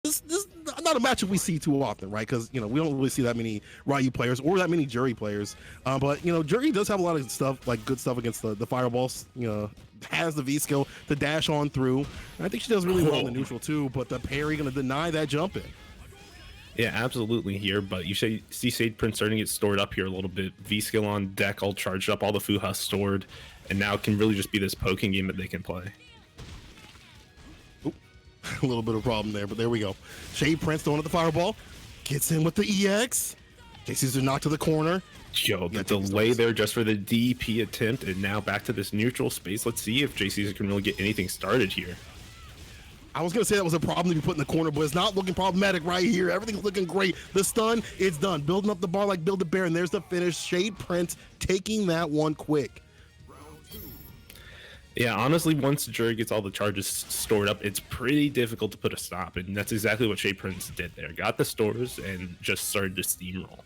this not a matchup we see too often, right? Because we don't really see that many Ryu players or that many Jury players. But Jury does have a lot of stuff, like good stuff against the fireballs. Has the V skill to dash on through. And I think she does really well in the neutral too. But the parry gonna deny that jump in. Yeah, absolutely here, but you see Shade Prince starting to get stored up here a little bit. V skill on deck, all charged up, all the Fuha stored, and now it can really just be this poking game that they can play. Oop, a little bit of a problem there, but there we go. Shade Prince throwing at the fireball, gets in with the EX. JC's knocked to the corner. Yo, the delay there just for the DP attempt, and now back to this neutral space. Let's see if JC's can really get anything started here. I was going to say that was a problem to be put in the corner, but it's not looking problematic right here. Everything's looking great. The stun, it's done. Building up the bar like Build-A-Bear, and there's the finish. Shade Prince taking that one quick. Yeah, honestly, once Jury gets all the charges stored up, it's pretty difficult to put a stop, and that's exactly what Shade Prince did there. Got the stores and just started to steamroll.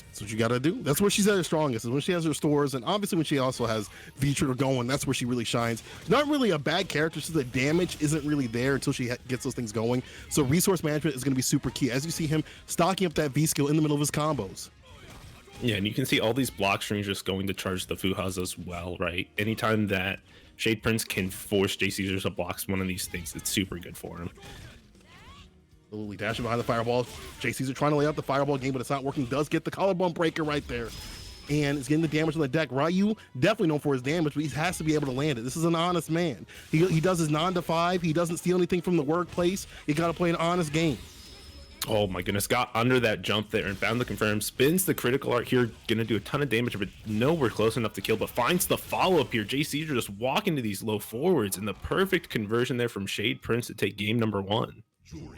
That's what you got to do. That's where she's at her strongest, is when she has her stores, and obviously when she also has V-Trigger going, that's where she really shines. Not really a bad character, so the damage isn't really there until she gets those things going. So resource management is going to be super key, as you see him stocking up that V-skill in the middle of his combos. Yeah, and you can see all these block strings just going to charge the Fuhas as well, right? Anytime that Shade Prince can force Jay Caesar to block one of these things, it's super good for him. Lily dashing behind the fireball. Jay Caesar trying to lay out the fireball game, but it's not working. Does get the collarbone breaker right there. And it's getting the damage on the deck. Ryu, definitely known for his damage, but he has to be able to land it. This is an honest man. He does his 9 to 5. He doesn't steal anything from the workplace. You got to play an honest game. Oh my goodness, got under that jump there and found the confirm. Spins the critical art here, gonna do a ton of damage, but nowhere close enough to kill, but finds the follow-up here. Jay Caesar just walking to these low forwards, and the perfect conversion there from Shade Prince to take game number 1.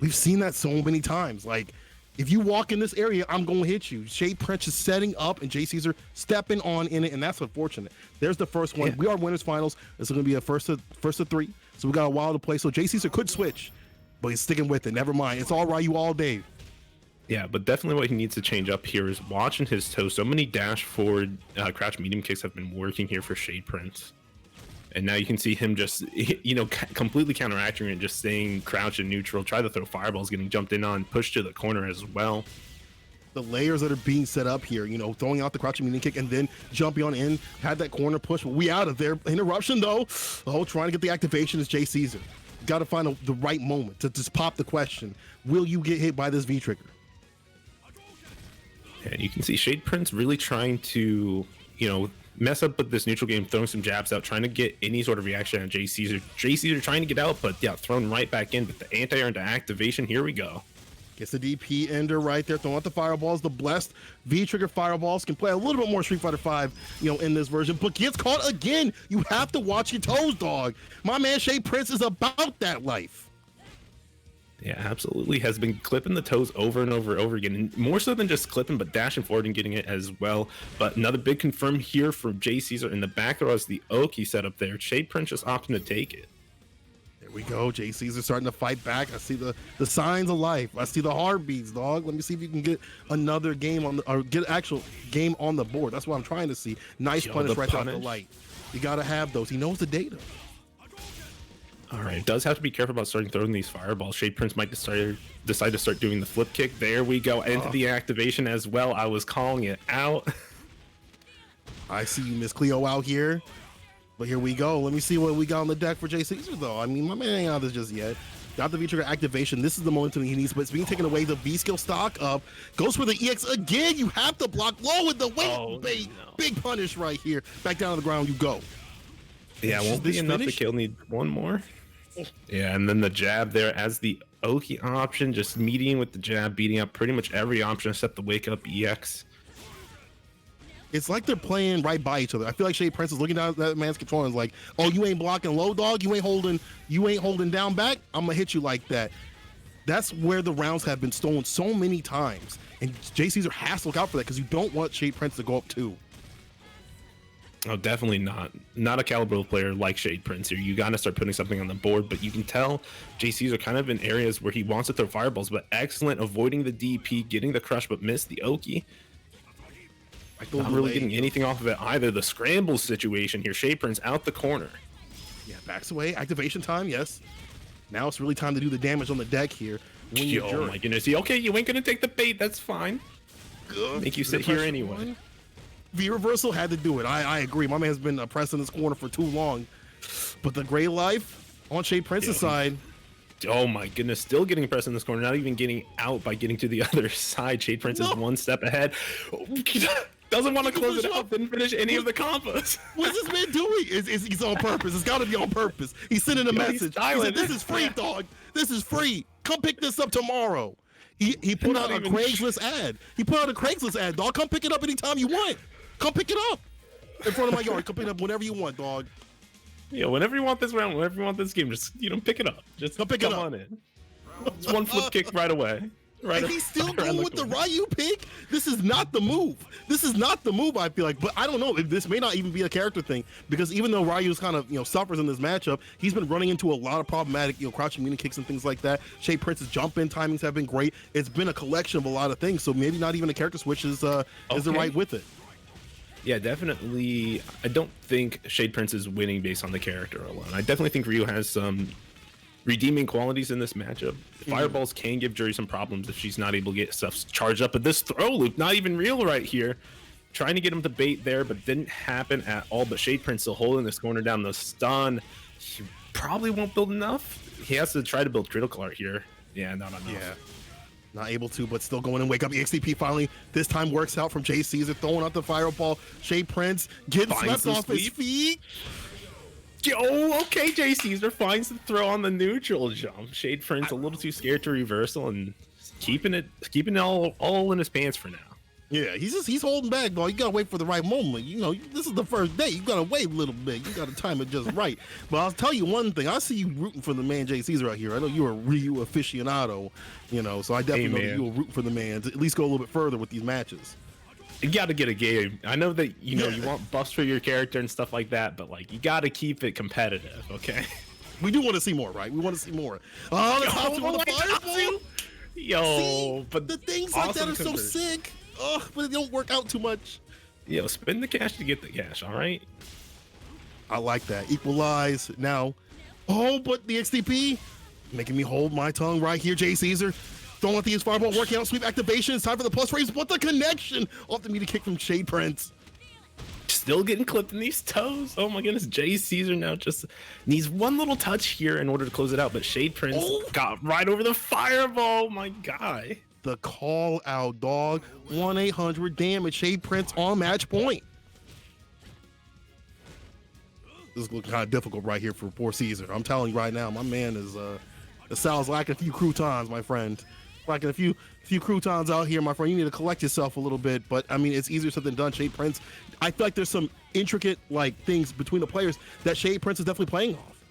We've seen that so many times. Like, if you walk in this area, I'm going to hit you. Shade Prince is setting up, and Jay Caesar stepping on in it, and that's unfortunate. There's the first one. Yeah. We are winners finals. It's going to be a first of 3, so we got a while to play. So Jay Caesar could switch, but he's sticking with it. Never mind. It's all Ryu all day. Yeah, but definitely what he needs to change up here is watching his toes. So many dash forward, crouch medium kicks have been working here for Shade Prince. And now you can see him just, completely counteracting it, just staying crouch and neutral, try to throw fireballs, getting jumped in on, pushed to the corner as well. The layers that are being set up here, throwing out the crouching medium kick and then jumping on in, had that corner push, but we out of there. Interruption though, trying to get the activation is Jay Caesar. Got to find the right moment to just pop the question, will you get hit by this V-Trigger? And you can see Shade Prince really trying to, mess up with this neutral game, throwing some jabs out, trying to get any sort of reaction on Jay Caesar. Jay Caesar trying to get out, but yeah, thrown right back in. But the anti-air into activation, here we go. Gets the DP ender right there, throwing out the fireballs. The blessed V-Trigger fireballs can play a little bit more Street Fighter 5, in this version, but gets caught again. You have to watch your toes, dog. My man Shade Prince is about that life. Yeah, absolutely. Has been clipping the toes over and over again, and more so than just clipping, but dashing forward and getting it as well. But another big confirm here from Jay Caesar in the back row as the Oki set up there. Shade Prince just opting to take it. There we go. Jay Caesar starting to fight back. I see the signs of life. I see the heartbeats, dog. Let me see if you can get another game or get an actual game on the board. That's what I'm trying to see. Nice punish right off the light. You got to have those. He knows the data. All right, does have to be careful about starting throwing these fireballs. Shade Prince might decide to start doing the flip kick. There we go, into the activation as well. I was calling it out. I see you, Miss Cleo, out here. But here we go. Let me see what we got on the deck for Jay Caesar, though. I mean, my man ain't out this just yet. Got the V-Trigger activation. This is the momentum he needs, but it's being taken away. The V-skill stock up. Goes for the EX again. You have to block low with the weight. Big punish right here. Back down to the ground you go. Yeah, won't be enough to kill. Need one more. Yeah, and then the jab there as the Oki option, just meeting with the jab, beating up pretty much every option except the wake up EX. It's like they're playing right by each other. I feel like Shade Prince is looking down at that man's control and is like, oh, you ain't blocking low, dog. You ain't holding down back. I'm gonna hit you like that. That's where the rounds have been stolen so many times. And Jay Caesar has to look out for that because you don't want Shade Prince to go up too. Oh, definitely not a caliber player like Shade Prince here. You got to start putting something on the board, but you can tell Jay Caesar kind of in areas where he wants to throw fireballs, but excellent avoiding the DP, getting the crush, but missed the Oki. Not really getting anything off of it either. The scramble situation here. Shade Prince out the corner. Yeah, backs away. Activation time, yes. Now it's really time to do the damage on the deck here. When you're Oh my goodness. Okay, you ain't gonna take the bait. That's fine. Make you sit here anyway. V reversal had to do it. I agree. My man's been pressing this corner for too long. But the Gray Life on Shade Prince's side. Oh my goodness, still getting pressed in this corner, not even getting out by getting to the other side. Shade Prince is one step ahead. Doesn't want to close it out, didn't finish any of the combos. What's this man doing? He's on purpose. It's got to be on purpose. He's sending a message. He said, this is free, dog. This is free. Come pick this up tomorrow. He put out a Craigslist ad. He put out a Craigslist ad, dog. Come pick it up anytime you want. Come pick it up in front of my yard. Come pick it up whenever you want, dog. Yeah, whenever you want this round, whenever you want this game, just pick it up. Just come pick it up. On in. It's one flip kick right away. Right. And he's still going with the Ryu pick. This is not the move. This is not the move, I feel like. But I don't know. This may not even be a character thing, because even though Ryu's kind of suffers in this matchup, he's been running into a lot of problematic crouching mini kicks and things like that. Shade Prince's jump in timings have been great. It's been a collection of a lot of things. So maybe not even a character switch is the right with it. Yeah, definitely. I don't think Shade Prince is winning based on the character alone. I definitely think Ryu has some redeeming qualities in this matchup. Fireballs can give Juri some problems if she's not able to get stuff charged up. But this throw loop, not even real right here. Trying to get him to bait there, but didn't happen at all. But Shade Prince still holding this corner down. The stun, he probably won't build enough. He has to try to build critical art here. Yeah, not enough. Yeah. Not able to, but still going and wake up. EXTP finally this time works out from Jay Caesar, throwing out the fireball. Shade Prince getting swept off his feet. Oh, okay, Jay Caesar finds the throw on the neutral jump. Shade Prince a little too scared to reversal and keeping it all in his pants for now. Yeah, he's holding back, though. You gotta wait for the right moment. This is the first day. You gotta wait a little bit. You gotta time it just right. But I'll tell you one thing. I see you rooting for the man Jay Caesar out here. I know you're a Ryu aficionado, so I definitely know that you will root for the man to at least go a little bit further with these matches. You gotta get a game. I know that you want buffs for your character and stuff like that, but you gotta keep it competitive, okay? We do want to see more, right? We want to see more. Oh, the Tatsu on the fireball. See, but the things like that are so sick. Oh, but it don't work out too much. Spend the cash to get the cash, all right? I like that. Equalize now. Oh, but the XTP making me hold my tongue right here, Jay Caesar. Throwing out the fireball, working out sweep activation. It's time for the plus raise. What the connection off the meter kick from Shade Prince. Still getting clipped in these toes. Oh my goodness, Jay Caesar now just needs one little touch here in order to close it out, but Shade Prince got right over the fireball. My guy. The call out, dog. 1-800 damage. Shade Prince on match point. This is looking kind of difficult right here for poor Caesar. I'm telling you right now, my man is it sounds like a few croutons, my friend. Like a few croutons out here, my friend. You need to collect yourself a little bit, but I mean, it's easier said than done. Shade Prince, I feel like there's some intricate things between the players that Shade Prince is definitely playing off.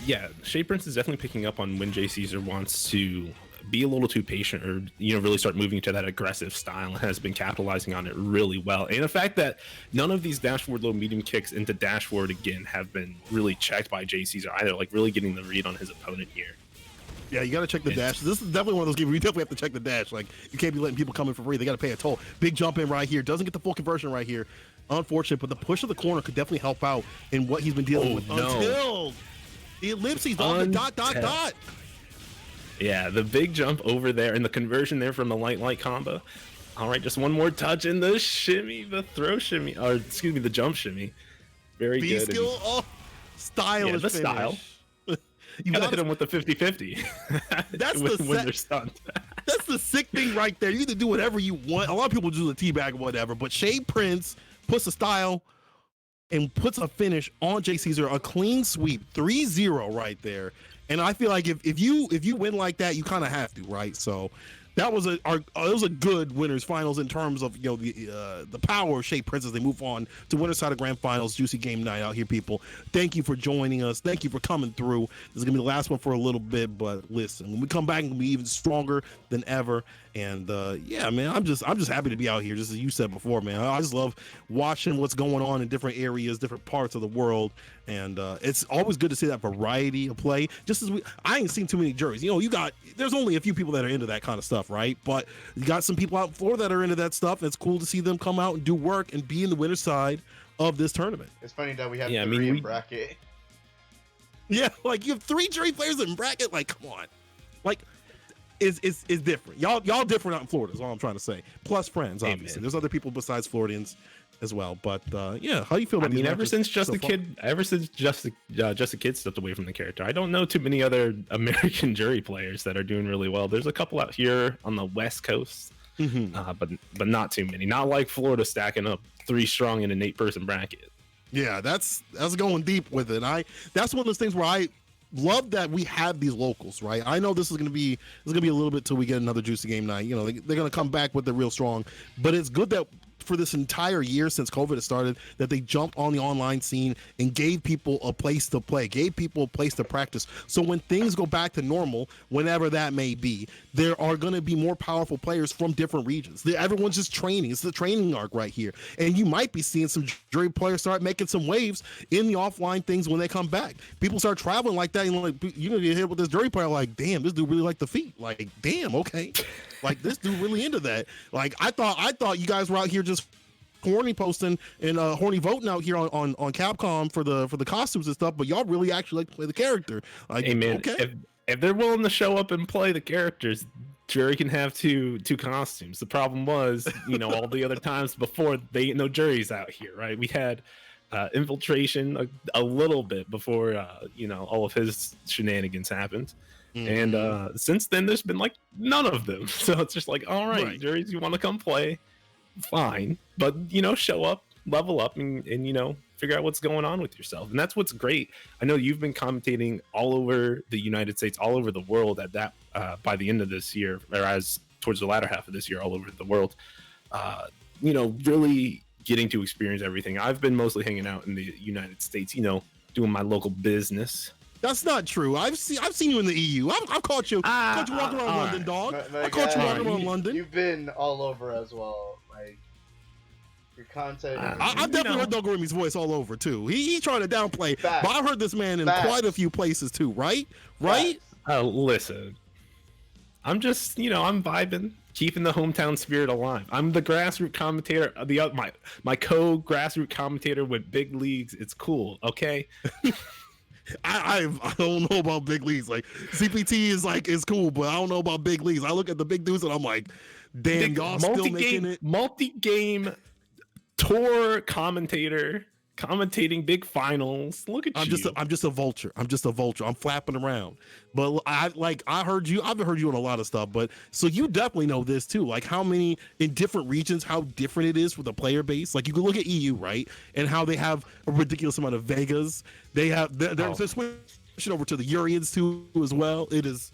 Yeah, Shade Prince is definitely picking up on when Jay Caesar wants to be a little too patient or really start moving to that aggressive style, and has been capitalizing on it really well. And the fact that none of these dash forward low medium kicks into dash forward again have been really checked by Jay Caesar either, really getting the read on his opponent here. Yeah, you got to check the dash. This is definitely one of those games where you definitely have to check the dash. You can't be letting people come in for free. They got to pay a toll. Big jump in right here. Doesn't get the full conversion right here. Unfortunate, but the push of the corner could definitely help out in what he's been dealing with until the ellipses on the dot. Yeah, the big jump over there and the conversion there from the light combo. All right, just one more touch in the shimmy, the throw shimmy, or excuse me, the jump shimmy. Very good. Skill, stylish. Yeah, the finish. Style. You gotta hit him with the 50-50. That's when they're stunned. That's the sick thing right there. You can do whatever you want. A lot of people do the teabag or whatever, but Shade Prince puts a style and puts a finish on Jay Caesar, a clean sweep, 3-0 right there. And I feel like if you win like that, you kind of have to, right? So that was it was a good winners finals in terms of the power of Shade Prince as they move on to winner side of grand finals. Juicy game night out here, people. Thank you for joining us. Thank you for coming through. This is gonna be the last one for a little bit, but listen, when we come back, we'll be even stronger than ever. And yeah, man, I'm just happy to be out here. Just as you said before, man, I just love watching what's going on in different areas, different parts of the world. And it's always good to see that variety of play. Just as I ain't seen too many juries. There's only a few people that are into that kind of stuff, right? But you got some people out before that are into that stuff. And it's cool to see them come out and do work and be in the winner's side of this tournament. It's funny that we have the Korean bracket. Yeah, like you have 3 jury players in bracket. Like, come on, like is different. Y'all different out in Florida. Is all I'm trying to say. Plus friends, obviously. Amen. There's other people besides Floridians as well. But yeah, how do you feel I about these mean, ever matches since Just so the far? Kid, ever since Just the Kid stepped away from the character, I don't know too many other American jury players that are doing really well. There's a couple out here on the West Coast, but not too many. Not like Florida stacking up 3 strong in an 8-person bracket. Yeah, that's going deep with it. That's one of those things where I love that we have these locals, right? I know this is gonna be a little bit till we get another juicy game night. You know, they're gonna come back with the real strong, but it's good that for this entire year since COVID has started, that they jumped on the online scene and gave people a place to play, gave people a place to practice. So when things go back to normal, whenever that may be, there are going to be more powerful players from different regions. Everyone's just training. It's the training arc right here. And you might be seeing some jury players start making some waves in the offline things when they come back. People start traveling like that, and like you're gonna get hit with this jury player, like, damn, this dude really like the feet. Like, damn, okay. Like this dude really into that. Like I thought you guys were out here just horny posting and horny voting out here on Capcom for the costumes and stuff, but y'all really actually like to play the character. Like, Hey man, okay. if they're willing to show up and play the characters, jury can have two costumes. The problem was, all the other times before, they ain't no juries out here, right? We had infiltration a little bit before all of his shenanigans happened. And since then there's been like none of them. So it's just like, all right, juries, you want to come play, fine, but show up, level up, and figure out what's going on with yourself. And that's what's great. I know you've been commentating all over the United States, all over the world at that by the end of this year, or as towards the latter half of this year, all over the world, really getting to experience everything. I've been mostly hanging out in the United States, doing my local business. That's not true. I've seen you in the EU. I've caught you. Caught you walking around London, dog. I caught you walking around London. You've been all over as well. Like your content. I've definitely heard Dogorimi's voice all over too. He's trying to downplay, but I've heard this man in quite a few places too. Right? Listen, I'm just I'm vibing, keeping the hometown spirit alive. I'm the grassroots commentator. My co-grassroots commentator with big leagues. It's cool. Okay. I don't know about big leagues. Like CPT is cool, but I don't know about big leagues. I look at the big dudes and I'm like, damn, y'all still making it. Multi-game tour commentator, commentating big finals. Look at you. I'm just a vulture. I'm flapping around. But I've heard you on a lot of stuff. But so you definitely know this too. Like how many in different regions, how different it is for the player base. Like you can look at EU, right, and how they have a ridiculous amount of Vegas. They're switching over to the Urians too as well. It is.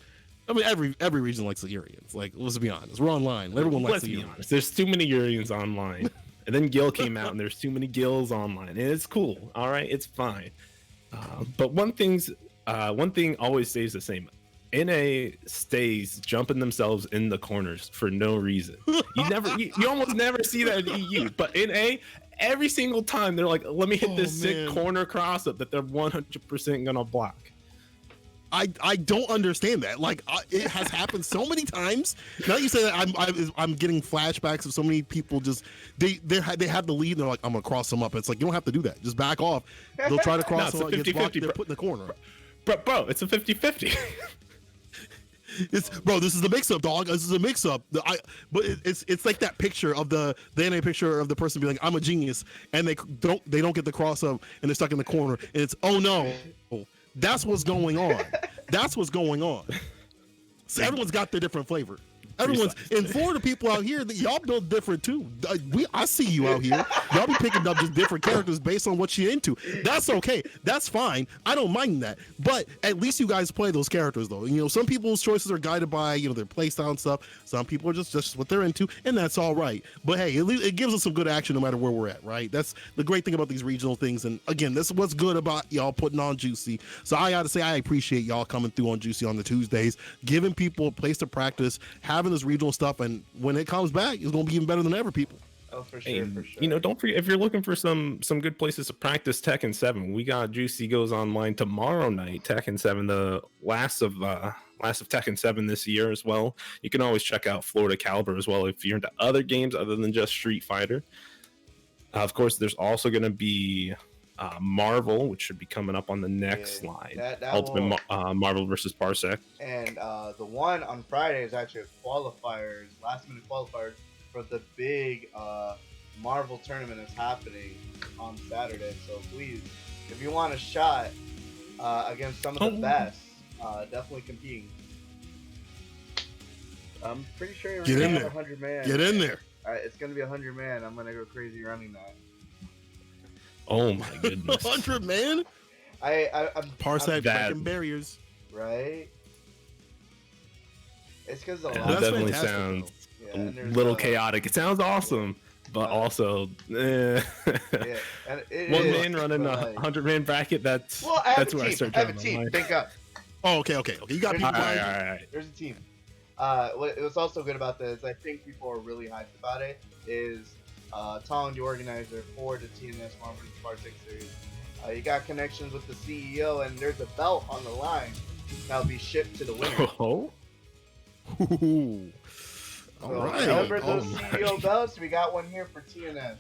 I mean, every region likes the Urians. Like, let's be honest. We're online. Everyone likes the Urians. Honest. There's too many Urians online. And then Gil came out, and there's too many Gils online, and it's cool. All right, it's fine. But one thing always stays the same. NA stays jumping themselves in the corners for no reason. You almost never see that in EU. But NA, every single time they're like, "Let me hit this sick corner cross up that they're 100% gonna block." I don't understand that. Like it has happened so many times. Now you say that, I'm getting flashbacks of so many people just they have the lead and they're like, I'm gonna cross them up. It's like, you don't have to do that. Just back off. They'll try to cross them up, get blocked, they're put in the corner. Bro, it's a 50-50. This is a mix-up, dog. This is a mix-up. But it's like that picture of the NA picture of the person being like, I'm a genius, and they don't get the cross up and they're stuck in the corner, and it's, oh no. That's what's going on. So everyone's got their different flavor. Everyone's in Florida. People out here, y'all build different too. I see you out here. Y'all be picking up just different characters based on what you're into. That's okay. That's fine. I don't mind that. But at least you guys play those characters though. Some people's choices are guided by their playstyle and stuff. Some people are just what they're into, and that's all right. But hey, it gives us some good action no matter where we're at, right? That's the great thing about these regional things. And again, this is what's good about y'all putting on Juicy. So I gotta say, I appreciate y'all coming through on Juicy on the Tuesdays, giving people a place to practice, having this regional stuff, and when it comes back, it's gonna be even better than ever, people. Oh, for sure, and, for sure. Don't forget, if you're looking for some good places to practice Tekken 7, we got Juicy goes online tomorrow night. Tekken 7, the last of Tekken 7 this year as well. You can always check out Florida Caliber as well if you're into other games other than just Street Fighter. Of course, there's also going to be Marvel, which should be coming up on the next Yeah, slide. that Ultimate will. Marvel versus Parsec. And the one on Friday is actually a qualifiers, last minute qualifiers for the big Marvel tournament that's happening on Saturday. So please, if you want a shot against some of the best, definitely competing. I'm pretty sure you're Get gonna in have there. 100 man. Get in there. It's gonna be 100 man. I'm gonna go crazy running that. Oh my goodness. 100 man. I'm Parsec That- breaking barriers. right. It's because a Yeah, lot. that That's definitely fantastic, sounds Yeah, a and there's, little chaotic. It sounds awesome, but also Yeah, and it one is, man running but, a like- 100-man bracket. That's Well, I have that's a where I team. start I have a drawing the team. line. Think up. Oh, okay. You got people. All behind you. right. There's a team. What's also good about this, I think people are really hyped about it, is Tong, the organizer for the TNS Marvel Parsec series. You got connections with the CEO, and there's a belt on the line that'll be shipped to the winner. Oh, Ooh. All So right. remember Oh those my. CEO belts? We got one here for TNS.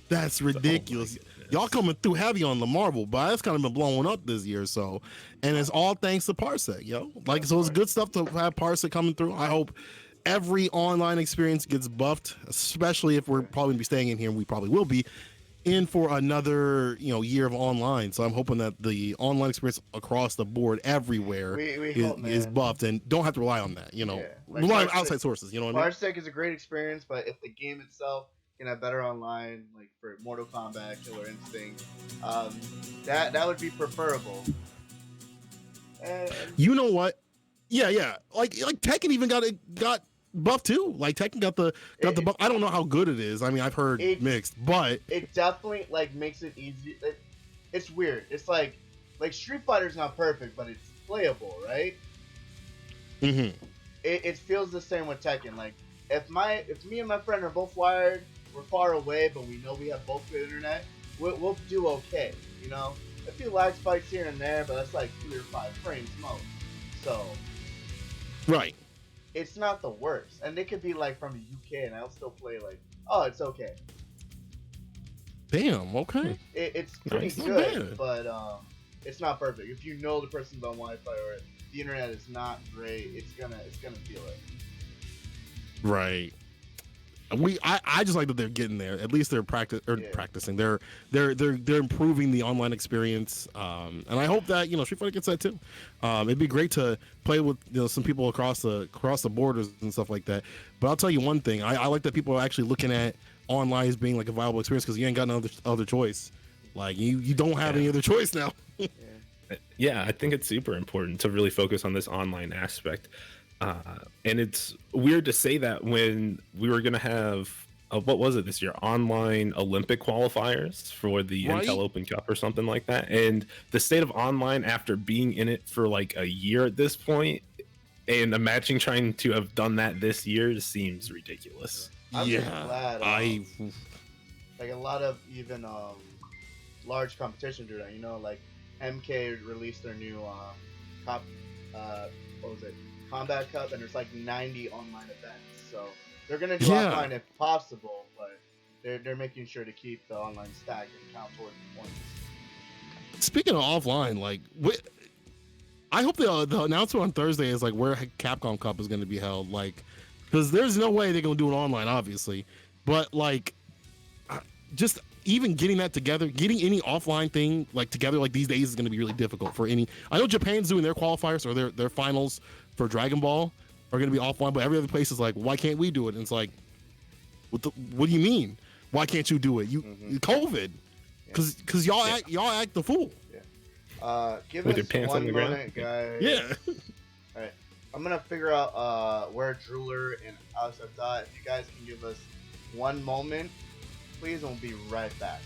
That's ridiculous. Oh my goodness. Y'all coming through heavy on the Marvel, but it's kind of been blowing up this year. So, and it's all thanks to Parsec, yo. Like, so it's good stuff to have Parsec coming through. I hope every online experience gets buffed, especially if we're probably gonna be staying in here, and we probably will be in for another, year of online. So I'm hoping that the online experience across the board everywhere We is, hope, man. is buffed, and don't have to rely on that. Yeah, like Rely on Parsec- outside sources. You know what I mean? Parsec is a great experience, but if the game itself can have better online, like for Mortal Kombat, Killer Instinct, that would be preferable. And You know what? Yeah. Like Tekken even got buffed too. Like Tekken got the buff. I don't know how good it is. I mean, I've heard It- mixed, but it definitely like makes it easy. It's weird. It's like Street Fighter's not perfect, but it's playable, right? mhm. It feels the same with Tekken. Like if me and my friend are both wired, we're far away, but we know we have both good internet, we'll do okay. A few lag spikes here and there, but that's like 3 or 5 frames most. So Right. it's not the worst, and they could be like from the UK, and I'll still play like, oh, it's okay. Damn. Okay. It's pretty Nice. Not good, bad. but it's not perfect. If you know the person's on Wi-Fi or the internet is not great, it's gonna feel it. Right. I just like that they're getting there. At least they're Yeah. practicing. They're improving the online experience. And I hope that Street Fighter gets that too. It'd be great to play with some people across the borders and stuff like that. But I'll tell you one thing. I like that people are actually looking at online as being like a viable experience because you ain't got no other choice. Like you don't have any other choice now. Yeah, I think it's super important to really focus on this online aspect. And it's weird to say that when we were going to have, what was it this year? Online Olympic qualifiers for the Right. Intel Open Cup or something like that. And the state of online after being in it for like a year at this point, and imagining trying to have done that this year seems ridiculous. I'm just glad, like a lot of even large competition do that. Like MK released their new what was it? Combat Cup, and there's like 90 online events. So they're gonna do Yeah. offline if possible, but they're making sure to keep the online stack and count towards the points. Speaking of offline, like I hope the announcement on Thursday is like where Capcom Cup is going to be held, like because there's no way they're going to do it online, obviously, but like just even getting that together, getting any offline thing like together like these days is going to be really difficult for any. I know Japan's doing their qualifiers or their finals for Dragon Ball are going to be offline, but every other place is like, why can't we do it? And it's like, what do you mean? Why can't you do it? COVID, because y'all act the fool. Give With us your pants on one the ground? minute, guys. Yeah. Alright. I'm gonna figure out where Drooler and Alex have died. If you guys can give us one moment, please, and we'll be right back.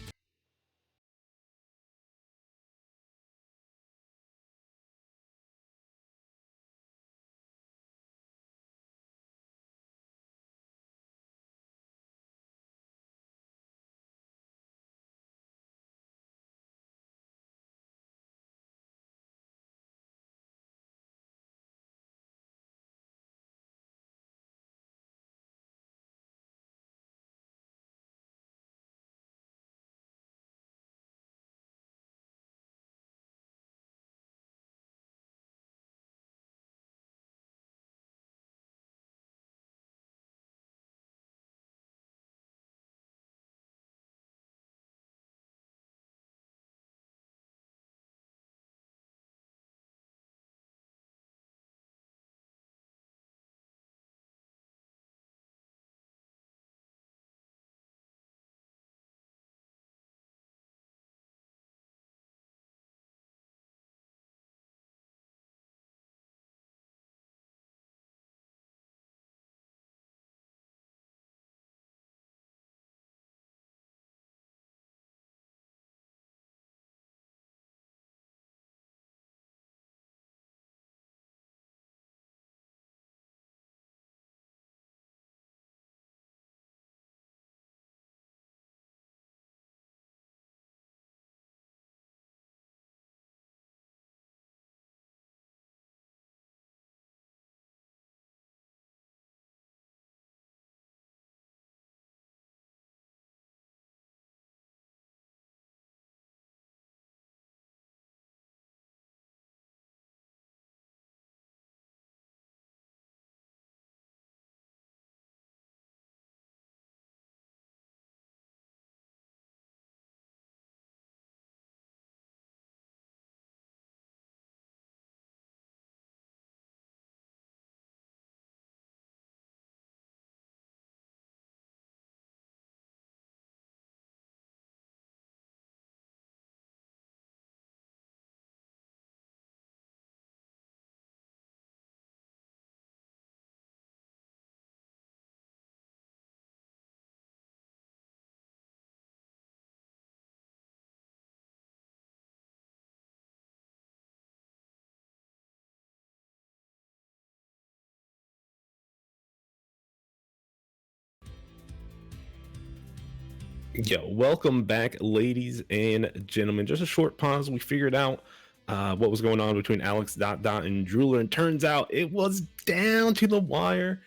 Yo, welcome back, ladies and gentlemen. Just a short pause. We figured out what was going on between Alex Dot Dot and Drooler, and turns out it was down to the wire.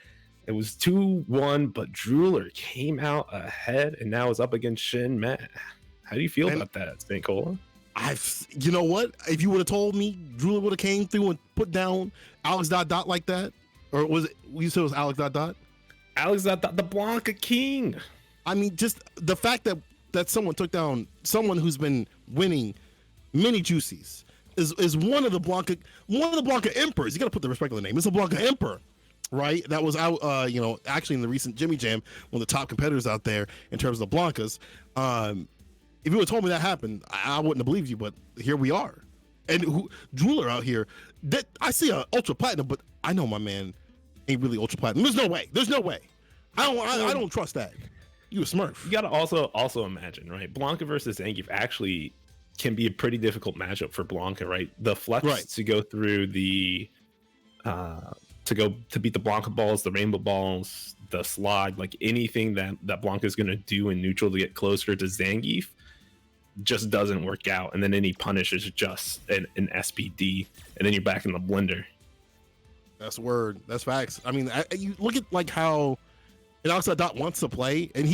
It was 2-1, but Drooler came out ahead and now is up against Shin Matt. How do you feel about that, St. Cola? You know what? If you would have told me Drooler would have came through and put down Alex Dot Dot like that, or was it? You said it was Alex Dot Dot. Alex Dot Dot, the Blanca King. I mean, just the fact that someone took down someone who's been winning many juicies is one of the Blanca emperors. You got to put the respect on the name. It's a Blanca emperor, right? That was out, actually in the recent Jimmy Jam, one of the top competitors out there in terms of the Blancas. If you would have told me that happened, I wouldn't have believed you. But here we are, and Drooler out here. That I see a ultra platinum, but I know my man ain't really ultra platinum. There's no way. I don't trust that. You a Smurf. You gotta also imagine, right? Blanca versus Zangief actually can be a pretty difficult matchup for Blanca, right? The flex to go through the to beat the Blanca balls, the rainbow balls, the slide, like anything that Blanca is gonna do in neutral to get closer to Zangief just doesn't work out. And then any punish is just an SPD, and then you're back in the blender. That's word. That's facts. I mean, you look at like how Alex Dot wants to play, and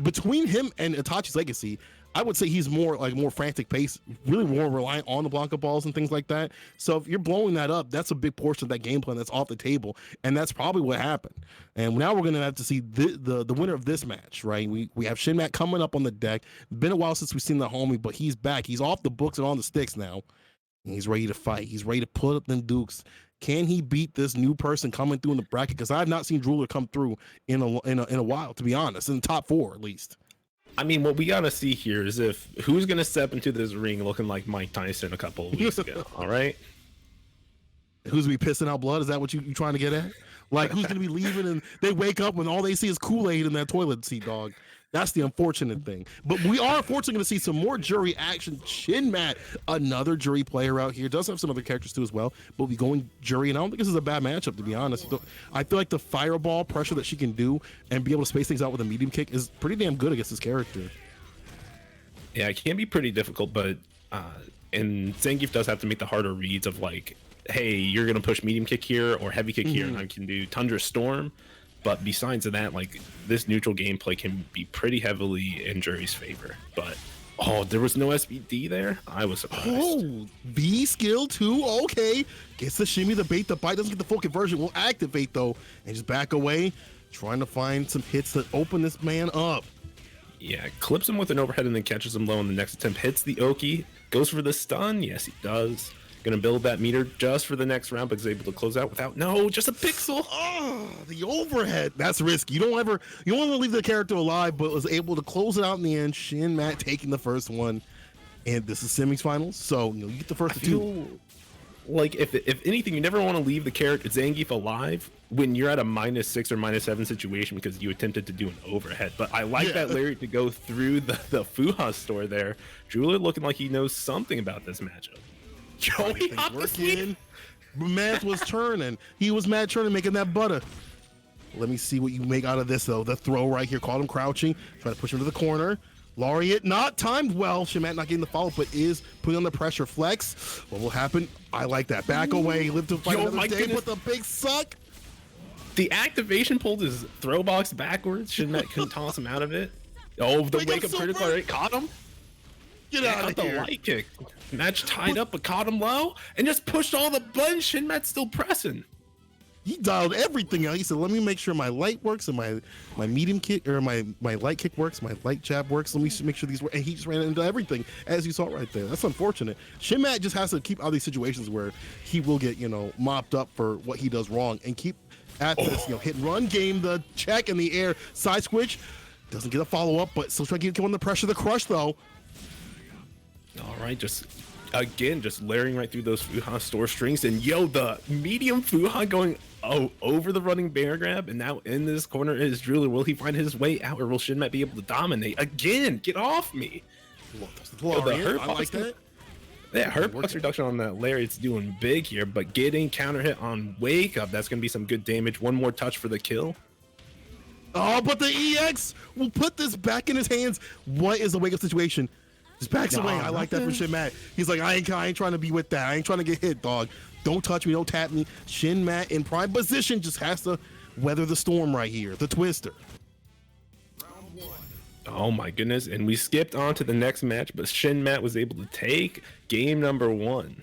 between him and Itachi's Legacy, I would say he's more frantic pace, really more reliant on the Blanca balls and things like that. So if you're blowing that up, that's a big portion of that game plan that's off the table, and that's probably what happened. And now we're gonna have to see the winner of this match, right? We have Shin Matt coming up on the deck. Been a while since we've seen the homie, but he's back. He's off the books and on the sticks now. And he's ready to fight. He's ready to put up them dukes. Can he beat this new person coming through in the bracket? Because I've not seen Drooler come through in a while, to be honest, in the top 4 at least. I mean, what we gotta see here is who's gonna step into this ring looking like Mike Tyson a couple of weeks ago. All right, who's gonna be pissing out blood? Is that what you trying to get at? Like, who's gonna be leaving and they wake up and all they see is Kool-Aid in that toilet seat, dog? That's the unfortunate thing. But we are unfortunately going to see some more jury action. Shin Matt, another jury player out here, does have some other characters too as well, but we going jury, and I don't think this is a bad matchup, to be honest. I feel like the fireball pressure that she can do and be able to space things out with a medium kick is pretty damn good against this character. Yeah, it can be pretty difficult, but and Zangief does have to make the harder reads of like, hey, you're going to push medium kick here or heavy kick here, and I can do Tundra Storm. But besides that, like, this neutral gameplay can be pretty heavily in Jury's favor. But there was no SBD there. I was surprised. Oh, B skill too. Okay, gets the shimmy, the bait, the bite. Doesn't get the full conversion. Will activate though, and just back away, trying to find some hits that open this man up. Yeah, clips him with an overhead and then catches him low on the next attempt. Hits the Oki, goes for the stun. Yes, he does. Gonna build that meter just for the next round, but is able to close out without just a pixel. Oh, the overhead. That's risky. You don't want to leave the character alive, but was able to close it out in the end. Shin Matt taking the first one, and this is semifinals, so you get the first two. Like if anything, you never want to leave the character Zangief alive when you're at a -6 or -7 situation because you attempted to do an overhead. But I like that Larry to go through the Fuha store there. Drooler looking like he knows something about this matchup. Yo, he hopped the sweep. Matt was turning. He was mad turning, making that butter. Let me see what you make out of this, though. The throw right here, caught him crouching. Try to push him to the corner. Laureate not timed well. Shin Matt not getting the follow, but is putting on the pressure. Flex. What will happen? I like that. Back away. Live to fight another day with a big suck. The activation pulled his throw box backwards. Shin Matt couldn't toss him out of it. Oh, the wake up critical rate caught him. Get out of here. The light kick. Match tied up, but caught him low and just pushed all the buttons. Shin Matt's still pressing. He dialed everything out. He said, let me make sure my light works and my medium kick or my light kick works, my light jab works. Let me make sure these work. And he just ran into everything, as you saw right there. That's unfortunate. Shin Matt just has to keep out of these situations where he will get, mopped up for what he does wrong and keep at this, hit and run game, the check in the air, side switch. Doesn't get a follow up, but still trying to get on the pressure. The crush, though. All right, just layering right through those Fuha store strings, and the medium Fuha going over the running bear grab, and now in this corner is Drooler. Will he find his way out, or will Shin Matt be able to dominate again? Get off me! I like that. Yeah, her box reduction on that Lariat's doing big here, but getting counter hit on Wake Up, that's gonna be some good damage. One more touch for the kill. Oh, but the EX will put this back in his hands. What is the wake up situation? Just backs away. I like that from Shin Matt. He's like, I ain't trying to be with that. I ain't trying to get hit, dog. Don't touch me. Don't tap me. Shin Matt in prime position just has to weather the storm right here. The Twister. Oh my goodness. And we skipped on to the next match, but Shin Matt was able to take game number 1.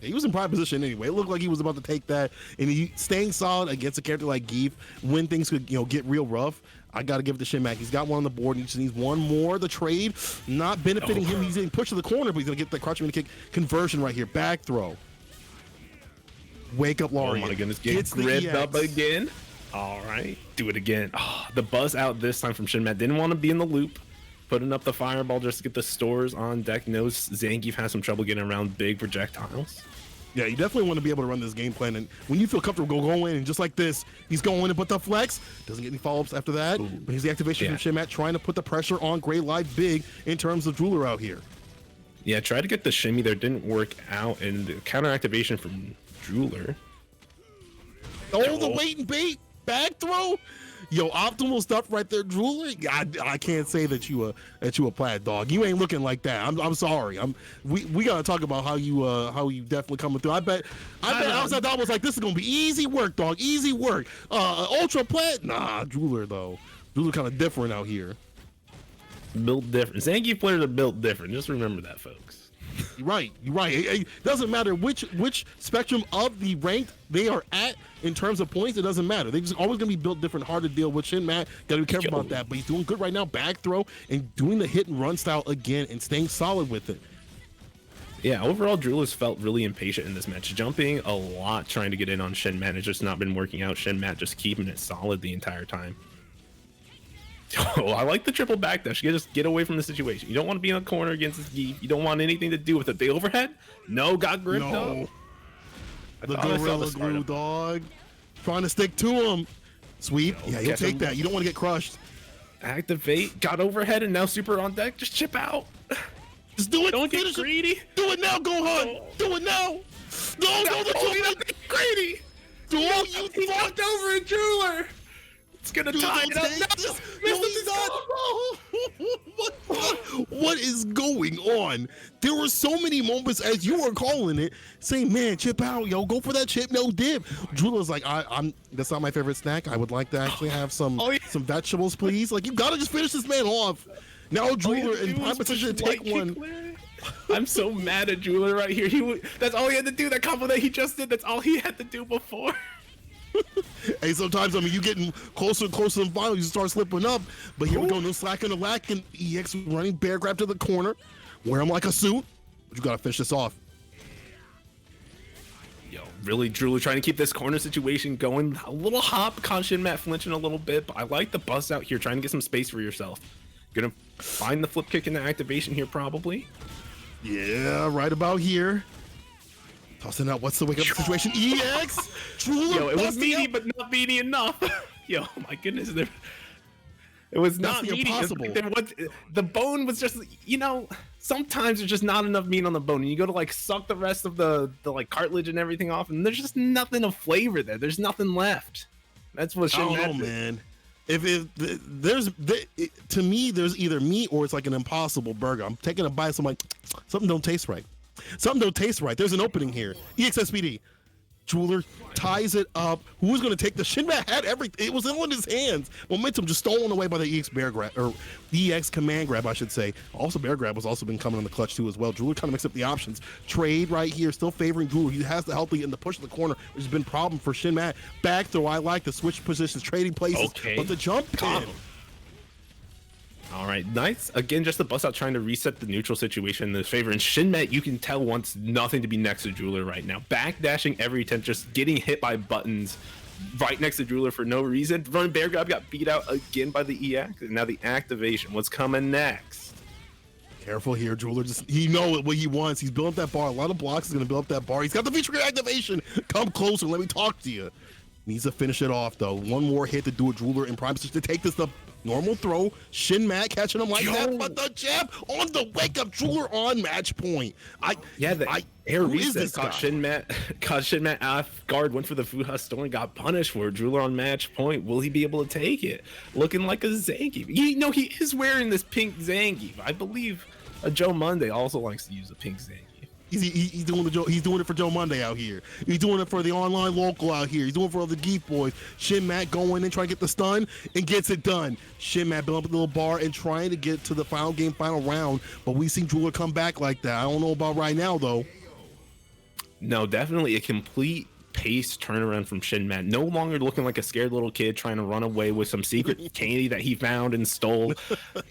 He was in prime position anyway. It looked like he was about to take that, and he staying solid against a character like Geef when things could, get real rough. I got to give it to Shin Matt. He's got one on the board. He just needs one more. The trade not benefiting him. He's getting pushed to the corner, but he's gonna get the crouching kick conversion right here. Back throw. Wake up, Laurie. Oh my goodness, get gripped up again. All right, do it again. Oh, the buzz out this time from Shin Matt. Didn't want to be in the loop. Putting up the fireball just to get the stores on deck. Knows Zangief has some trouble getting around big projectiles. Yeah, you definitely want to be able to run this game plan. And when you feel comfortable, go in. And just like this, he's going in, but the flex doesn't get any follow-ups after that. Ooh. But here's the activation from Shin Matt trying to put the pressure on Gray Live big in terms of Jeweler out here. Yeah, tried to get the shimmy there. Didn't work out. And the counter activation from Jeweler. Oh, the wait and bait. Back throw. Yo, optimal stuff right there, Jeweler. I can't say that you a plaid dog. You ain't looking like that. I'm sorry. We gotta talk about how you definitely coming through. I bet outside dog was like, this is gonna be easy work, dog. Easy work. Ultra plaid. Nah, Jeweler though. Jeweler kind of different out here. Built different. Zangief players are built different. Just remember that, folks. You're right. It doesn't matter which spectrum of the ranked they are at in terms of points. It doesn't matter. They're just always going to be built different, hard to deal with. Shin Matt, got to be careful about that. But he's doing good right now. Back throw and doing the hit and run style again and staying solid with it. Yeah, overall, Drew has felt really impatient in this match. Jumping a lot, trying to get in on Shin Matt. It's just not been working out. Shin Matt just keeping it solid the entire time. Oh, I like the triple backdash. You just get away from the situation. You don't want to be in a corner against this Geef. You don't want anything to do with it. The overhead? No, got gripped up. The gorilla glue, dog. Trying to stick to him. Sweep. Yeah, you'll take that. You don't want to get crushed. Activate. Got overhead and now super on deck. Just chip out. Just do it. Don't get greedy. Do it now, Gohan. Do it now. No, don't get greedy. You fucked over a Jeweler. It's gonna tie it up. What is going on? There were so many moments as you were calling it, saying, "Man, chip out, yo, go for that chip, no dip." Drew like, "I'm. That's not my favorite snack. I would like to actually have some vegetables, please. Like, you gotta just finish this man off." Now Jeweler in prime position to take one. I'm so mad at Jeweler right here. That's all he had to do. That combo that he just did. That's all he had to do before. Hey, sometimes you getting closer and closer to the final, you start slipping up. But here we go, no slack in the lack, and EX running bear grab to the corner. Wear him like a suit, but you gotta finish this off. Yo, really, Drew trying to keep this corner situation going. A little hop, Shin Matt flinching a little bit, but I like the bust out here, trying to get some space for yourself. Gonna find the flip kick in the activation here, probably. Yeah, right about here. Tossing out, what's the wake up situation? EX! Yo, it was meaty, but not meaty enough. Yo, my goodness. It was not meaty. Impossible. The bone was just, sometimes there's just not enough meat on the bone. And you go to suck the rest of the cartilage and everything off, and there's just nothing of flavor there. There's nothing left. That's what Shin Matt did. Man. To me, there's either meat or it's like an impossible burger. I'm taking a bite, so I'm like, something don't taste right. Something don't taste right. There's an opening here. EXSPD. Jeweler ties it up. Who's going to take the Shin Matt had everything. It was in his hands. Momentum just stolen away by the EX bear grab, or the EX command grab, I should say. Also, bear grab has also been coming on the clutch too as well. Jeweler kind of mixed up the options. Trade right here, still favoring Jeweler. He has the healthy in the push of the corner, which has been a problem for Shin Matt. Back throw. I like the switch positions, trading places, but the jump pin. All right, nice. Again, just the bust out trying to reset the neutral situation in his favor. And Shin Matt, you can tell, wants nothing to be next to Jeweler right now. Backdashing every attempt, just getting hit by buttons right next to Jeweler for no reason. Running bear grab got beat out again by the EX. And now the activation. What's coming next? Careful here, Jeweler. He knows what he wants. He's building up that bar. A lot of blocks is going to build up that bar. He's got the feature activation. Come closer. Let me talk to you. Needs to finish it off though. One more hit to do it. Drooler in prime position to take this the normal throw. Shin Mat catching him like that, but the jab on the wake up. Drooler on match point. Air who is reset this caught guy? Shin Mat off guard, went for the Fuha Storm, got punished for it. Drooler on match point. Will he be able to take it? Looking like a Zangief. He is wearing this pink Zangief. I believe Joe Monday also likes to use a pink Zangief. He's doing he's doing it for Joe Monday out here. He's doing it for the online local out here. He's doing it for all the Geef boys. Shin Mat going in, trying to get the stun, and gets it done. Shin Mat building up a little bar and trying to get to the final game, final round. But we've seen Drooler come back like that. I don't know about right now though. No, definitely a complete pace turnaround from Shin Mat. No longer looking like a scared little kid trying to run away with some secret candy that he found and stole.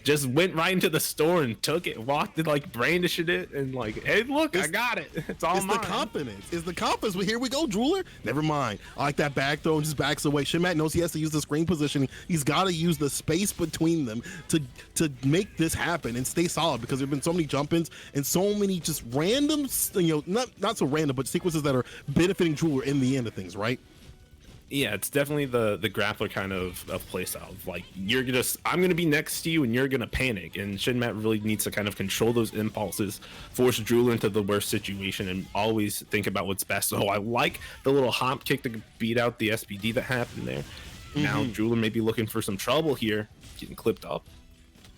Just went right into the store and took it, walked it, like brandishing it, and like, hey, look, I got it. It's all It's mine. the confidence. It's the confidence. But here we go, Drooler. Never mind. I like that back throw and just backs away. Shin Mat knows he has to use the screen positioning. He's got to use the space between them to make this happen and stay solid because there've been so many jump-ins and so many just random, not so random, but sequences that are benefiting Drooler in the end of things, right? Yeah, it's definitely the grappler kind of play style. Like I'm gonna be next to you and you're gonna panic. And Shin Mat really needs to kind of control those impulses, force Drooler into the worst situation, and always think about what's best. So I like the little hop kick to beat out the SPD that happened there. Now Drooler may be looking for some trouble here, getting clipped up.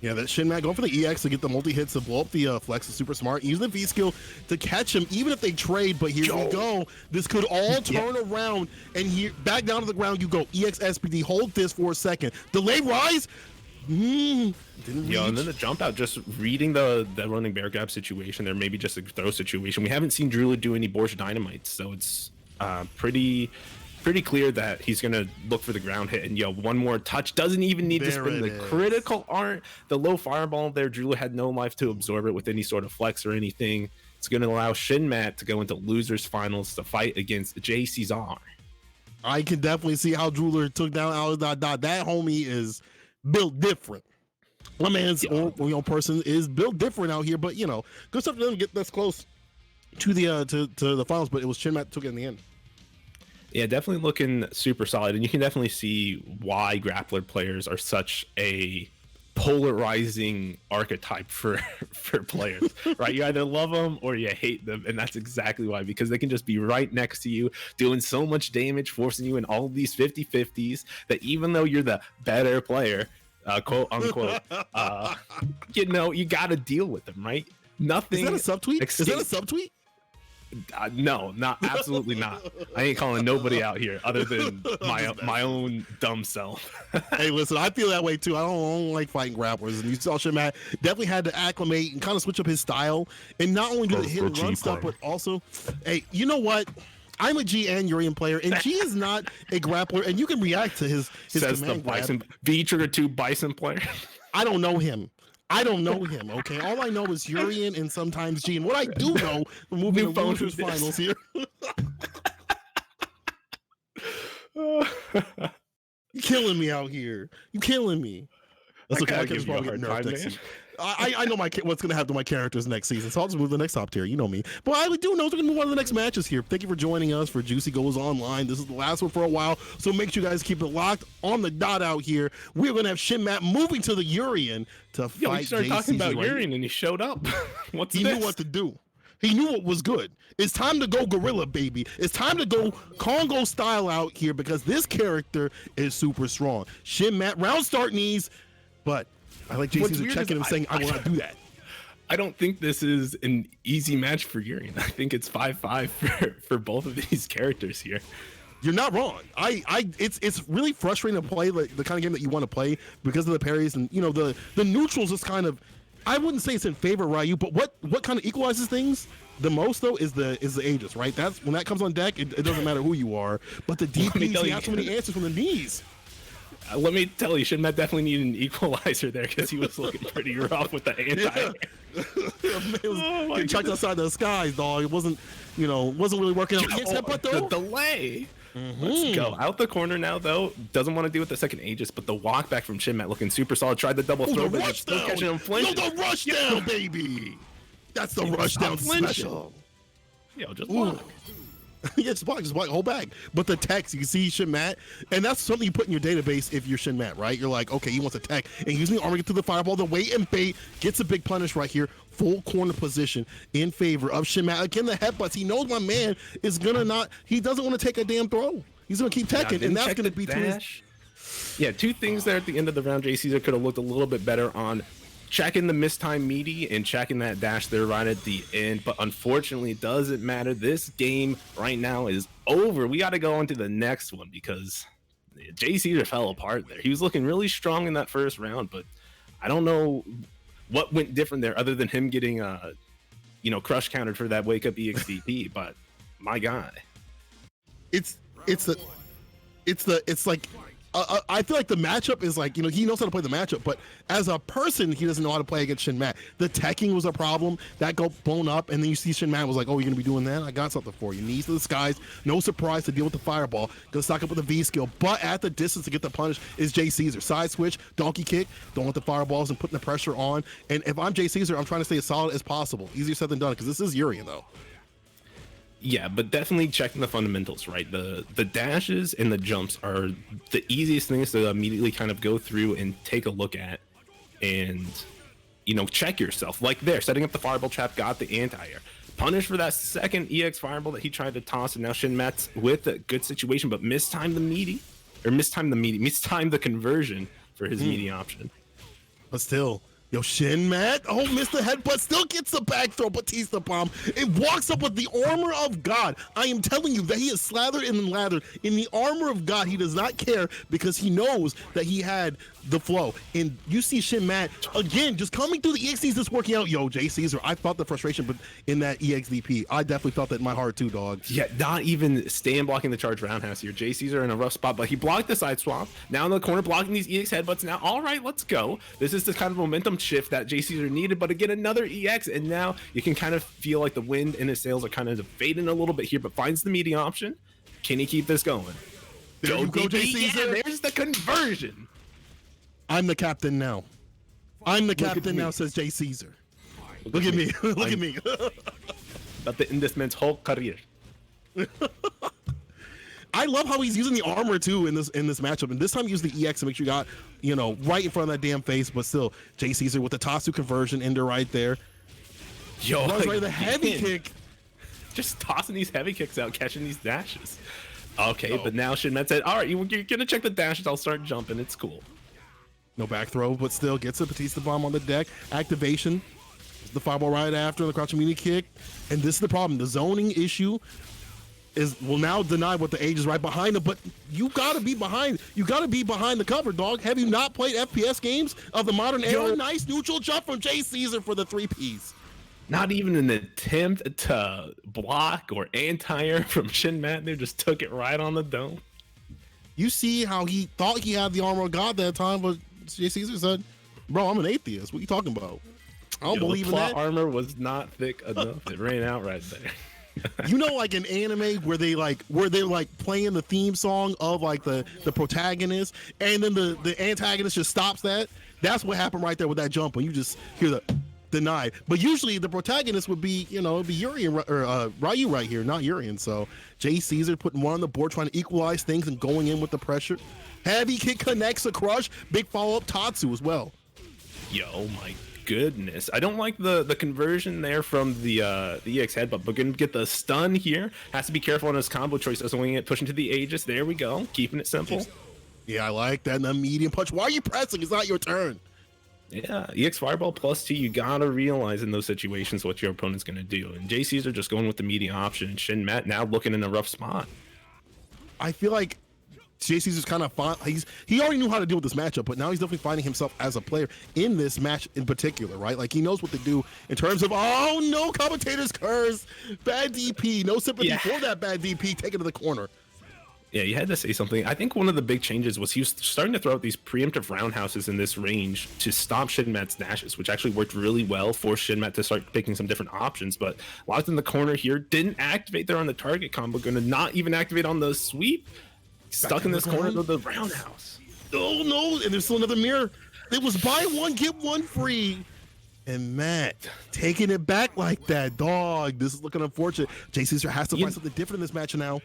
Yeah, that Shin Mat going for the EX to get the multi-hits to blow up the Flex is super smart. Using the V-skill to catch him, even if they trade, but here we go. This could all turn around, and here, back down to the ground you go. EX SPD, hold this for a second. Delay rise? Didn't reach. And then the jump out, just reading the running bear grab situation there, maybe just a throw situation. We haven't seen Drooler do any Borsch Dynamites, so it's pretty clear that he's gonna look for the ground hit. And one more touch, doesn't even need to spin the critical art. The low fireball there, Drooler had no life to absorb it with any sort of flex or anything. It's gonna allow Shin Mat to go into losers finals to fight against JCzar. I can definitely see how Drooler took down Alice. That homie is built different. My man's own person is built different out here, but good stuff to them get this close to the to the finals. But it was Shin Mat took it in the end. Yeah, definitely looking super solid, and you can definitely see why grappler players are such a polarizing archetype for players, right? You either love them or you hate them, and that's exactly why, because they can just be right next to you, doing so much damage, forcing you in all of these 50-50s that even though you're the better player, quote unquote, you got to deal with them, right? Nothing. Is that a subtweet? Is that a subtweet? No, absolutely not. I ain't calling nobody out here other than my own dumb self. Hey, listen, I feel that way too. I don't like fighting grapplers, and you saw Shin Mat definitely had to acclimate and kind of switch up his style, and not only do the hit and run stuff, but also, hey, you know what? I'm a G and Urian player, and G is not a grappler, and you can react to his Says command the Bison grab. V-Trigger 2 Bison player. I don't know him. Okay? All I know is Urian and sometimes G. And what I do know, we're moving to losers finals here. You're killing me out here. You're killing me. That's okay. My character's probably getting nerfed next season. I know what's going to happen to my characters next season, so I'll just move to the next top tier. You know me. But I do know we're going to move on to the next matches here. Thank you for joining us for Juicy Goes Online. This is the last one for a while, so make sure you guys keep it locked on the dot out here. We're going to have Shin Mat moving to the Urian to fight we started talking about Urian and he showed up. He knew what to do. He knew what was good. It's time to go gorilla, baby. It's time to go Congo style out here because this character is super strong. Shin Mat, round start knees, but I like JC's checking him saying, I will not do that. I don't think this is an easy match for Urian. I think it's 5-5 for both of these characters here. You're not wrong. It's really frustrating to play the kind of game that you want to play because of the parries and the neutrals is kind of, I wouldn't say it's in favor of Ryu, but what kind of equalizes things the most though is the Aegis, right? That's when that comes on deck, it doesn't matter who you are, but the DPs, he has so many answers from the knees. Let me tell you, Shin Mat definitely needed an equalizer there because he was looking pretty rough with the anti. It was getting chucked outside the skies, dog. It wasn't really working out. The delay. Let's go out the corner now, though. Doesn't want to deal with the second Aegis, but the walk back from Shin Mat looking super solid. Tried the double throw, but still catching him flinching. No, the rush down, baby. That's the rush down special. Yo, just walk. Yeah, just block, whole bag. But the text, you can see Shin Matt, and that's something you put in your database if you're Shin Matt, right? You're like, okay, he wants a tech, and using the armor to get to the fireball, the wait and bait, gets a big punish right here, full corner position in favor of Shin Matt. Again, the headbutts, he knows my man is gonna not, he doesn't want to take a damn throw. He's gonna keep teching, and that's gonna be to his... Yeah, two things there at the end of the round. Jay Caesar could have looked a little bit better on checking the mistime meaty and checking that dash there right at the end, but unfortunately it doesn't matter. This game right now is over. We got to go on to the next one because Jay Caesar fell apart there. He was looking really strong in that first round, but I don't know what went different there other than him getting crush countered for that wake up EXDP. But my guy, it's like I feel like the matchup is like, he knows how to play the matchup, but as a person, he doesn't know how to play against Shin Matt. The teching was a problem. That got blown up, and then you see Shin Matt was like, oh, you're going to be doing that? I got something for you. Knees to the skies. No surprise to deal with the fireball. Going to stock up with a V skill, but at the distance to get the punish is Jay Caesar. Side switch, donkey kick, don't want the fireballs and putting the pressure on. And if I'm Jay Caesar, I'm trying to stay as solid as possible. Easier said than done, because this is Urien, though. Yeah, but definitely checking the fundamentals, right? The dashes and the jumps are the easiest things to immediately kind of go through and take a look at and, check yourself. Like there, setting up the fireball trap, got the anti-air. Punish for that second EX fireball that he tried to toss, and now Shin Matt's with a good situation, but mistimed the conversion for his meaty option. But still, yo, Shin Matt, missed the headbutt, still gets the back throw, Batista bomb. It walks up with the armor of God. I am telling you that he is slathered and lathered in the armor of God. He does not care because he knows that he had the flow. And you see Shin Matt, again, just coming through the EXDs, just working out. Yo, Jay Caesar, I felt the frustration but in that EXDP. I definitely felt that in my heart too, dog. Yeah, not even staying blocking the charge roundhouse here. Jay Caesar in a rough spot, but he blocked the side swap. Now in the corner blocking these EX headbutts. Now, all right, let's go. This is the kind of momentum shift that Jay Caesar needed, but again, another EX, and now you can kind of feel like the wind in his sails are kind of fading a little bit here, but finds the meaty option. Can he keep this going? There you go, Jay Caesar. Yeah, there's the conversion. I'm the captain now. I'm the captain now, says Jay Caesar. Look at me. Look at me. About to end this man's whole career. I love how he's using the armor too in this matchup, and this time he used the EX to make sure you got right in front of that damn face. But still, Jay Caesar with the Tatsu conversion ender right there. Yo, runs right the heavy kick. Just tossing these heavy kicks out, catching these dashes. Okay, but now Shin Matt said, all right, you're gonna check the dashes. I'll start jumping. It's cool. No back throw, but still gets a Batista bomb on the deck. Activation. The fireball right after the crouching mini kick. And this is the problem. The zoning issue will now deny what the age is right behind him, but you gotta be behind. You gotta be behind the cover, dog. Have you not played FPS games of the modern era? Nice neutral jump from Jay Caesar for the 3Ps. Not even an attempt to block or anti-air from Shin Matt. They just took it right on the dome. You see how he thought he had the armor of God that time, but Jay Caesar said, bro, I'm an atheist. What are you talking about? I don't believe in that. The armor was not thick enough. It ran out right there. Like an anime where they're playing the theme song of like the protagonist, and then the antagonist just stops that. That's what happened right there with that jump when you just hear the denied. But usually the protagonist would be, it'd be Urien or Ryu right here, not Urien. So Jay Caesar putting one on the board, trying to equalize things and going in with the pressure. Heavy kick connects a crush. Big follow up Tatsu as well. Yo, my goodness. I don't like the conversion there from the EX headbutt, but gonna get the stun here. Has to be careful on his combo choice. Doesn't wing it, pushing to the Aegis. There we go. Keeping it simple. Yeah, I like that. And the medium punch. Why are you pressing? It's not your turn. Yeah, EX Fireball +2, you gotta realize in those situations what your opponent's gonna do. And Jay Caesar just going with the media option, and Shin Matt now looking in a rough spot. I feel like Jay Caesar's kind of fine. He already knew how to deal with this matchup, but now he's definitely finding himself as a player in this match in particular, right? Like he knows what to do in terms of, oh no, commentator's curse, bad DP, no sympathy for that bad DP, take it to the corner. Yeah, you had to say something. I think one of the big changes was he was starting to throw out these preemptive roundhouses in this range to stop Shin Matt's dashes, which actually worked really well for Shin Matt to start picking some different options. But locked in the corner here, didn't activate there on the target combo, going to not even activate on the sweep. Stuck in this corner with the roundhouse. Oh no, and there's still another mirror. It was buy one, get one free. And Matt taking it back like that, dog. This is looking unfortunate. Jay Caesar has to find something different in this match now.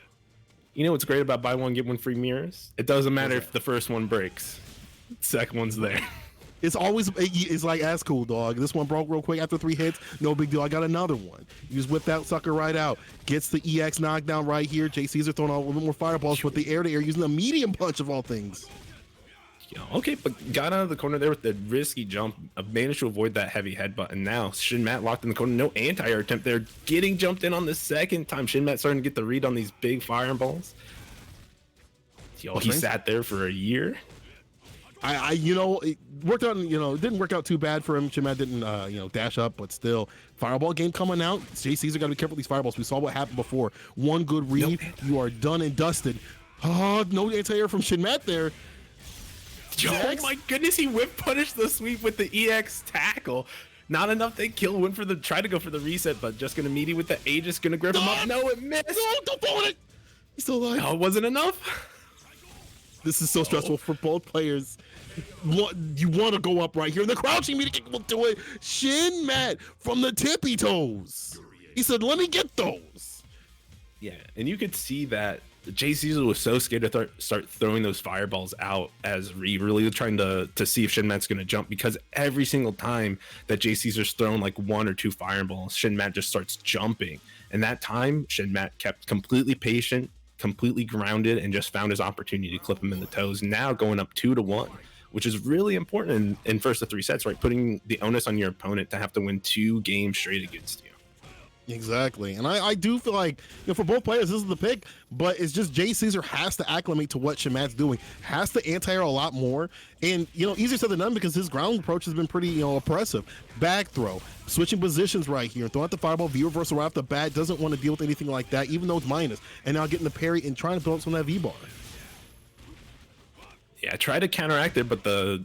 You know what's great about buy one get one free mirrors? It doesn't matter if the first one breaks, second one's there. It's always, it's like, that's cool, dog. This one broke real quick after 3 hits. No big deal. I got another one. You just whip that sucker right out. Gets the EX knockdown right here. Jay Caesar throwing out a little bit more fireballs with the air-to-air, using the medium punch of all things. Okay, but got out of the corner there with the risky jump. Managed to avoid that heavy headbutt, and now Shin Matt locked in the corner. No anti-air attempt there. Getting jumped in on the second time. Shin Matt starting to get the read on these big fireballs. He sat there for a year. It worked out. It didn't work out too bad for him. Shin Matt didn't, dash up, but still, fireball game coming out. Jay Caesar got to be careful with these fireballs. We saw what happened before. One good read, you are done and dusted. Oh, no anti-air from Shin Matt there. Oh my goodness, he whip punished the sweep with the EX tackle. Not enough to kill, try to go for the reset, but just gonna meet him with the Aegis, gonna grab him up. No, it missed. No, don't fall on it. He's still alive. No, it wasn't enough. This is so stressful for both players. You want to go up right here, and the crouching meter kick will do it. Shin Matt from the tippy toes. He said, "Let me get those." Yeah, and you could see that Jay Caesar was so scared to start throwing those fireballs out as really trying to see if Shin Matt's going to jump, because every single time that Jay Caesar's thrown like 1 or 2 fireballs, Shin Matt just starts jumping. And that time, Shin Matt kept completely patient, completely grounded, and just found his opportunity to clip him in the toes. Now going up 2-1, which is really important in first of 3 sets, right? Putting the onus on your opponent to have to win 2 games straight against you. Exactly. And I do feel like, for both players, this is the pick, but it's just Jay Caesar has to acclimate to what Shin Matt's doing, has to anti-air a lot more. And, easier said than done, because his ground approach has been pretty, oppressive. Back throw, switching positions right here, throwing out the fireball, V reversal right off the bat, doesn't want to deal with anything like that, even though it's minus. And now getting the parry and trying to build up some of that V-bar. Yeah, try to counteract it, but the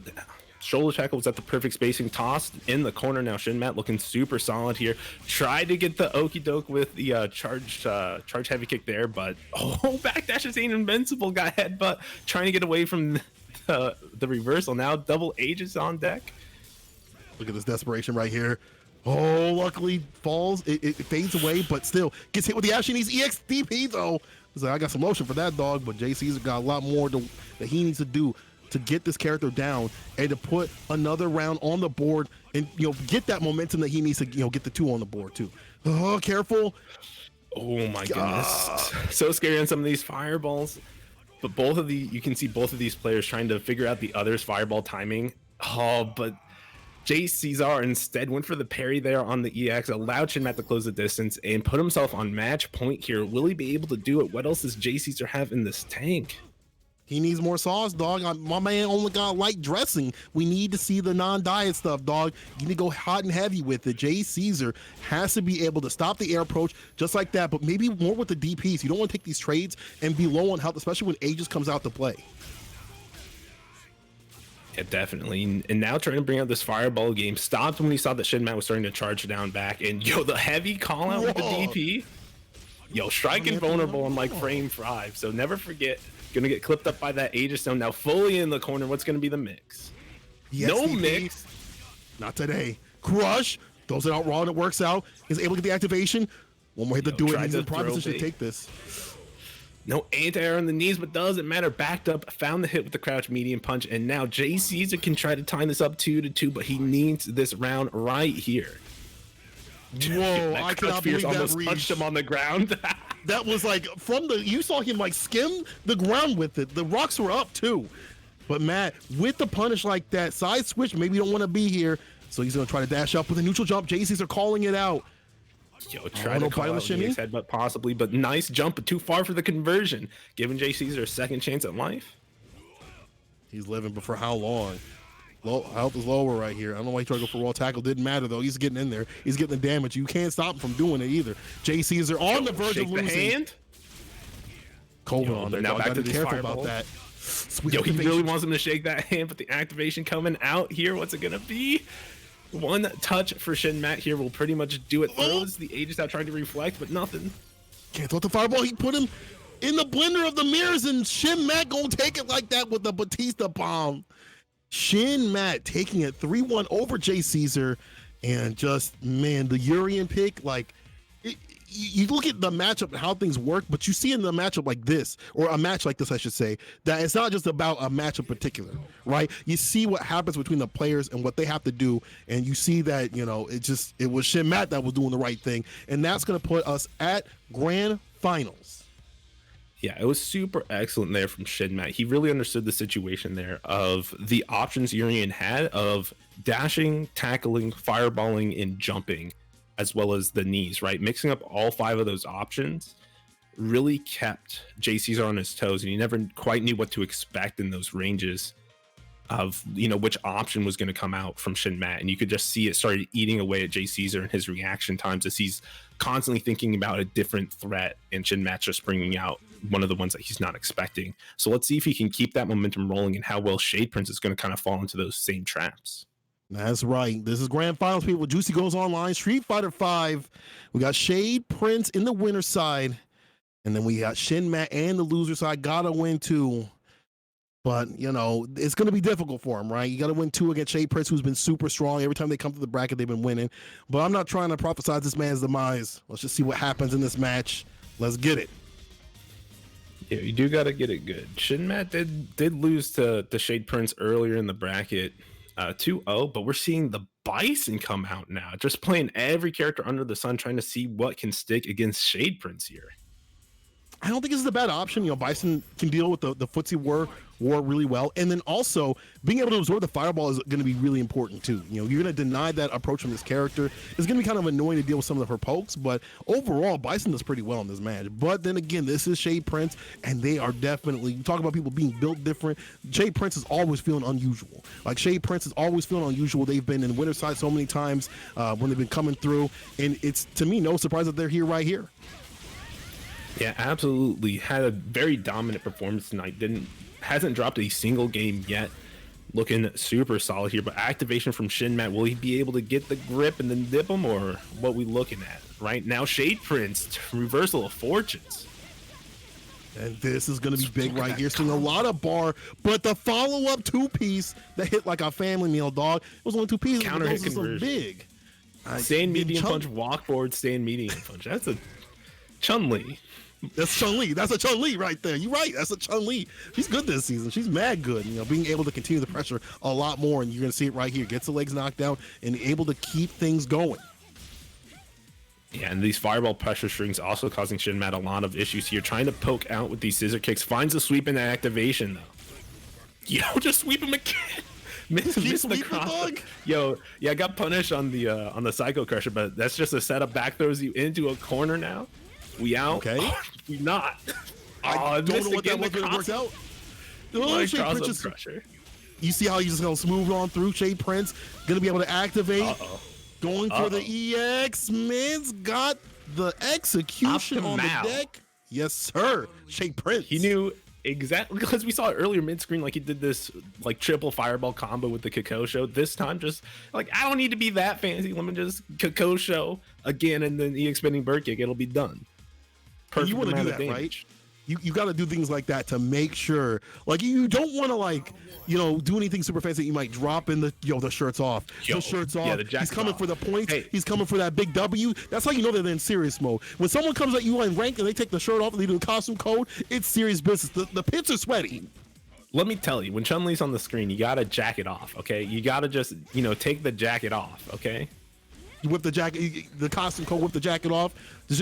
shoulder tackle was at the perfect spacing, tossed in the corner. Now Shin Matt looking super solid here. Tried to get the okie doke with the charge heavy kick there, but backdash is ain't invincible. Got headbutt, trying to get away from the reversal. Now double Aegis on deck. Look at this desperation right here. Oh, luckily falls. It fades away, but still gets hit with the Ashen. He's EXDP though. He's like, I got some lotion for that, dog, but Jay Caesar got a lot more that he needs to do to get this character down and to put another round on the board and get that momentum that he needs to get the 2 on the board too. Oh, careful. Oh my goodness. So scary on some of these fireballs. But you can see both of these players trying to figure out the other's fireball timing. But Jay Caesar instead went for the parry there on the EX, allowed Shin Matt to close the distance and put himself on match point here. Will he be able to do it? What else does Jay Caesar have in this tank? He needs more sauce, dog. My man only got light dressing. We need to see the non-diet stuff, dog. You need to go hot and heavy with it. Jay Caesar has to be able to stop the air approach just like that, but maybe more with the DPs. You don't want to take these trades and be low on health, especially when Aegis comes out to play. Yeah, definitely. And now trying to bring out this fireball game. Stopped when he saw that Shin Matt was starting to charge down back. And the heavy call out with the DP. Striking vulnerable on like frame 5. So never forget. Gonna get clipped up by that Aegis Stone. Now fully in the corner. What's gonna be the mix? Yes, no DP. Mix. Not today. Crush. Throws it out raw and it works out. Is able to get the activation. One more hit to do it. He's in prime position to take this. No anti-air on the knees, but doesn't matter. Backed up, found the hit with the crouch medium punch, and now Jay Caesar can try to time this up 2-2, but he needs this round right here. Whoa, I cannot believe that almost reach. Touched him on the ground. That was like you saw him like skim the ground with it. The rocks were up too. But Matt, with the punish like that, side switch, maybe you don't want to be here. So he's going to try to dash up with a neutral jump. Jay Caesar calling it out. Try to call out the headbutt possibly, but nice jump, but too far for the conversion. Giving Jay Caesar a second chance at life. He's living, but for how long? Health is lower right here. I don't know why he tried to go for raw tackle. Didn't matter though. He's getting in there. He's getting the damage. You can't stop him from doing it either. Jay Caesar on the verge of losing. Hand. Colvin on there. Now back to be careful about that. He really wants him to shake that hand, but the activation coming out here. What's it gonna be? One touch for Shin Matt here will pretty much do it. Throws the Aegis out trying to reflect, but nothing. Can't throw the fireball. He put him in the blender of the mirrors, and Shin Matt gonna take it like that with the Batista bomb. Shin Matt taking it 3-1 over Jay Caesar. And just, man, the Urian pick, like, you look at the matchup and how things work, but you see in the matchup like this, or a match like this, I should say, that it's not just about a match in particular, right? You see what happens between the players and what they have to do, and you see that, you know, it was Shin Matt that was doing the right thing, and that's going to put us at grand finals. Yeah, it was super excellent there from Shin Matt. He really understood the situation there of the options Urian had of dashing, tackling, fireballing, and jumping, as well as the knees, right? Mixing up all 5 of those options really kept Jay Caesar on his toes, and he never quite knew what to expect in those ranges of, you know, which option was going to come out from Shin Matt. And you could just see it started eating away at Jay Caesar and his reaction times as he's constantly thinking about a different threat, and Shin Matt just bringing out one of the ones that he's not expecting. So let's see if he can keep that momentum rolling and how well Shade Prince is going to kind of fall into those same traps. That's right. This is grand finals, people. Juicy goes online. Street Fighter 5. We got Shade Prince in the winner side, and then we got Shin Matt and the loser side. Gotta win 2. But, you know, it's going to be difficult for him, right? You got to win 2 against Shade Prince, who's been super strong. Every time they come to the bracket, they've been winning. But I'm not trying to prophesize this man's demise. Let's just see what happens in this match. Let's get it. Yeah, you do got to get it good. Shin Matt did lose to Shade Prince earlier in the bracket, 2-0, but we're seeing the Bison come out now, just playing every character under the sun, trying to see what can stick against Shade Prince here. I don't think this is a bad option. You know, Bison can deal with the footsie war really well. And then also being able to absorb the fireball is going to be really important too. You know, you're going to deny that approach from this character. It's going to be kind of annoying to deal with some of her pokes, but overall Bison does pretty well in this match. But then again, this is Shade Prince, and they are definitely, you talk about people being built different. Shade Prince is always feeling unusual. Like Shade Prince is always feeling unusual. They've been in winter side so many times when they've been coming through, and it's, to me, no surprise that they're here right here. Yeah, absolutely. Had a very dominant performance tonight. Hasn't dropped a single game yet. Looking super solid here. But activation from Shin Matt, will he be able to get the grip and then dip him, or what we looking at? Right now, Shade Prince, reversal of fortunes. And this is going to be big right here. Seeing a lot of bar, but the follow-up 2-piece that hit like a family meal, dog. It was only 2 pieces. Counter hit so conversion. Big. Stand medium punch, walk forward, stand medium punch. That's a Chun-Li. That's Chun-Li. That's a Chun-Li right there. You're right. That's a Chun-Li. She's good this season. She's mad good. You know, being able to continue the pressure a lot more, and you're going to see it right here. Gets the legs knocked down and able to keep things going. Yeah, and these fireball pressure strings also causing Shin Matt a lot of issues here. Trying to poke out with these scissor kicks. Finds a sweep in the activation, though. Yo, just sweep him again. Miss the cross. Yo, yeah, I got punished on the Psycho Crusher, but that's just a setup. Back throws you into a corner now. We out. Okay. We not. I don't know what that was going to work out. Oh, Shade Prince just, Crusher. you see how he's just going to smooth on through. Shade Prince going to be able to activate. Going for the EX. Man's got the execution on the deck. Yes, sir. Shade Prince. He knew exactly, because we saw it earlier mid-screen, like he did this like triple fireball combo with the Kakosho. This time, just like, I don't need to be that fancy. Let me just Kakosho again, and then EX spinning bird kick. It'll be done. Perfect. You want to do that, right? You got to do things like that to make sure, like, you don't want to, like, you know, do anything super fancy that you might drop in the shirts off. The shirts off. Yeah, he's coming for the points. Hey. He's coming for that big W. That's how you know they're in serious mode. When someone comes at you on rank and they take the shirt off and they do the costume code, it's serious business. The pits are sweaty. Let me tell you, when Chun-Li's on the screen, you got to jacket off, okay? You got to just, you know, take the jacket off, okay? You whip the jacket, the costume code, whip the jacket off.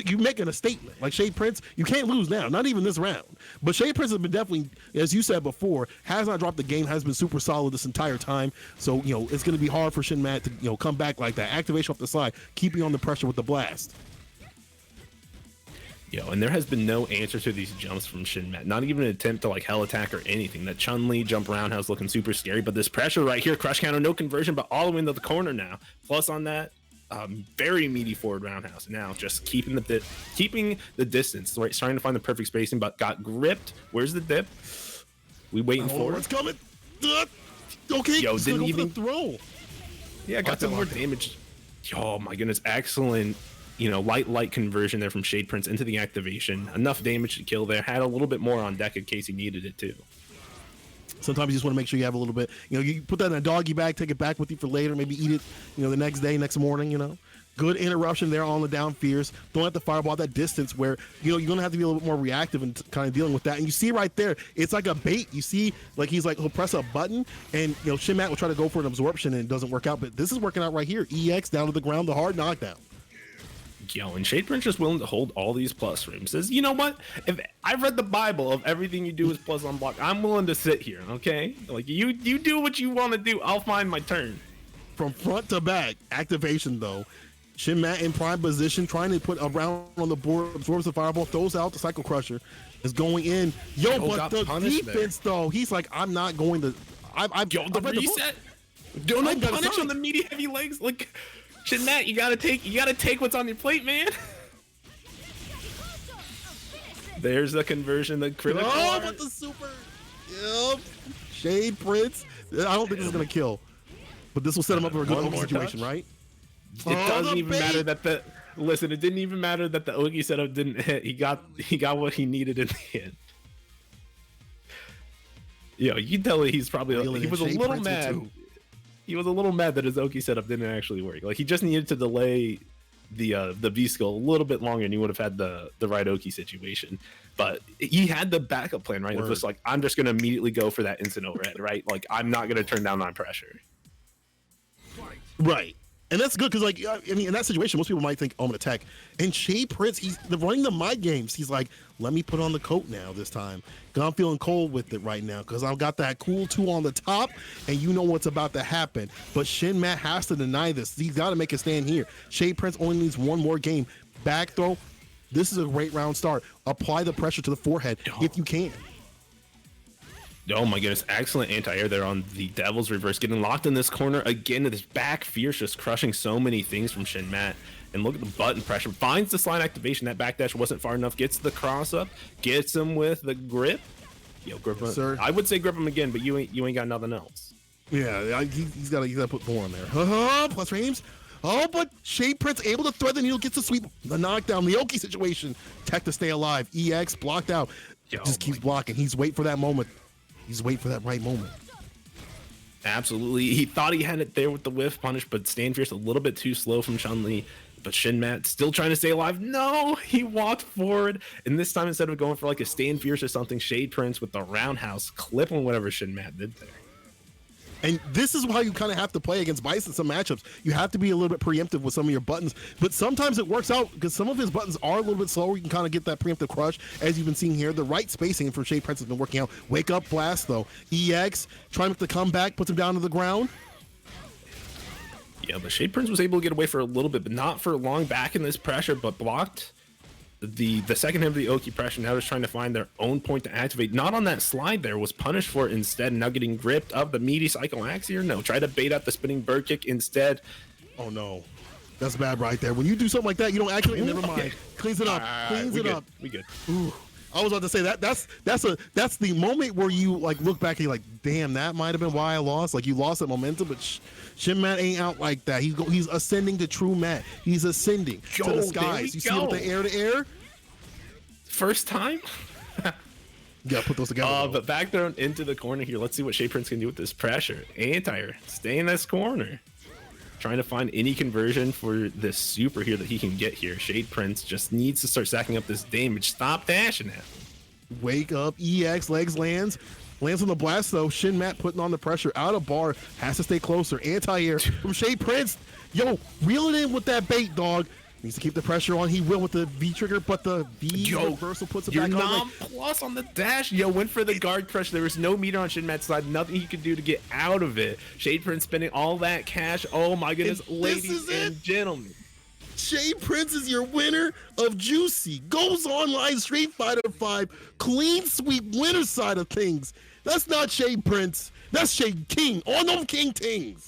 You're making a statement. Like Shade Prince, you can't lose now, not even this round. But Shade Prince has been definitely, as you said before, has not dropped the game, has been super solid this entire time. So, you know, it's going to be hard for Shin Matt to, you know, come back like that. Activation off the side, keeping on the pressure with the blast. Yo, and there has been no answer to these jumps from Shin Matt. Not even an attempt to like hell attack or anything. That Chun-Li jump roundhouse looking super scary, but this pressure right here, crush counter, no conversion, but all the way into the corner now. Plus on that, very meaty forward roundhouse. Now just keeping the distance, right? Trying to find the perfect spacing, but got gripped. Where's the dip? We waiting for it. It's coming. Okay, yo, didn't even throw. Yeah, got some more damage. Oh my goodness, excellent. You know, light conversion there from Shade Prince into the activation. Enough damage to kill there. Had a little bit more on deck in case he needed it too. Sometimes you just want to make sure you have a little bit. You put that in a doggy bag, take it back with you for later, maybe eat it, the next day, next morning. Good interruption there on the down fears. Don't let the fireball at that distance where, you're going to have to be a little bit more reactive and kind of dealing with that. And you see right there, it's like a bait. You see, like he'll press a button and, Shin Mat will try to go for an absorption and it doesn't work out. But this is working out right here. EX down to the ground, the hard knockdown. Yo, and Shade Prince just willing to hold all these plus frames. Says, you know what? If I've read the Bible of everything you do is plus on block, I'm willing to sit here, okay? Like, you do what you want to do. I'll find my turn. From front to back, activation though. Shin Mat in prime position, trying to put a round on the board, absorbs the fireball, throws out the Cycle Crusher, is going in. But the defense though, he's like, I'm not going to. The reset. Don't punish on the meaty heavy legs. Like, Shin Mat, you gotta take what's on your plate, man. There's the conversion, the critical. Oh, but the super. Yep. Shade Prince. I don't think this is gonna kill, but this will set him up for a good Oki situation, right? It doesn't even matter that it didn't even matter that the Oki setup didn't hit. He got what he needed in the end. Yo, you can tell he's probably he was a little mad. He was a little mad that his Oki setup didn't actually work. Like, he just needed to delay the V-Skill a little bit longer and he would have had the right Oki situation. But he had the backup plan, right? It was just like, I'm just gonna immediately go for that instant overhead, right? Like, I'm not gonna turn down on pressure. Right. And that's good because, like, in that situation, most people might think, oh, I'm going to attack. And Shade Prince, he's running the mind games. He's like, let me put on the coat now this time. Because I'm feeling cold with it right now because I've got that cool 2 on the top, and you know what's about to happen. But Shin Mat has to deny this. He's got to make a stand here. Shade Prince only needs one more game. Back throw. This is a great round start. Apply the pressure to the forehead if you can. Oh my goodness, excellent anti-air there on the Devil's Reverse. Getting locked in this corner again. This back fierce just crushing so many things from Shin Mat. And look at the button pressure. Finds the slide activation. That backdash wasn't far enough. Gets the cross up. Gets him with the grip. Yo, grip him. Sir. I would say grip him again, but you ain't got nothing else. Yeah, he's got to put more on there. Plus frames. Oh, but Shade Prince able to thread the needle, gets the sweep, the knockdown, the Oki situation. Tech to stay alive. EX blocked out. Just keeps blocking. He's waiting for that moment. He's waiting for that right moment. Absolutely. He thought he had it there with the whiff punish, but Stand Fierce a little bit too slow from Chun-Li. But Shin Mat still trying to stay alive. No, he walked forward. And this time, instead of going for like a Stand Fierce or something, Shade Prince with the roundhouse clipping whatever Shin Mat did there. And this is how you kind of have to play against Bison in some matchups. You have to be a little bit preemptive with some of your buttons, but sometimes it works out because some of his buttons are a little bit slower. You can kind of get that preemptive crush, as you've been seeing here. The right spacing for Shade Prince has been working out. Wake up blast though. EX trying to come back, puts him down to the ground. Yeah, but Shade Prince was able to get away for a little bit, but not for long. Back in this pressure, but blocked the second hit of the Oki pressure. Now just trying to find their own point to activate. Not on that slide there, was punished for it instead. Now getting gripped up the meaty Cycle Axe here. No, try to bait out the spinning bird kick instead. Oh no, that's bad right there. When you do something like that, you don't activate. Never mind. Okay. Cleans it up. Cleans it up. We good. Ooh. I was about to say that's the moment where you like look back and you're like, damn, that might have been why I lost. Like, you lost that momentum, but Shin Mat ain't out like that. He's ascending to true Mat. He's ascending to the skies. You see with the air to air. First time. You gotta put those together. But back thrown into the corner here. Let's see what Shade Prince can do with this pressure. Anti-air, stay in this corner. Trying to find any conversion for this super here that he can get here. Shade Prince just needs to start stacking up this damage. Stop dashing at him. Wake up. EX legs lands on the blast though. Shin Mat putting on the pressure. Out of bar. Has to stay closer. Anti-air from Shade Prince. Yo, reel it in with that bait, dog. Needs to keep the pressure on. He will with the V trigger, but the V reversal puts it back on. Nom plus on the dash. Yo, went for the guard crush. There was no meter on Shin Mat's side. Nothing he could do to get out of it. Shade Prince spending all that cash. Oh my goodness, ladies and gentlemen. Shade Prince is your winner of Juicy. Goes online Street Fighter 5. Clean sweep winner side of things. That's not Shade Prince. That's Shade King. On them King Tings.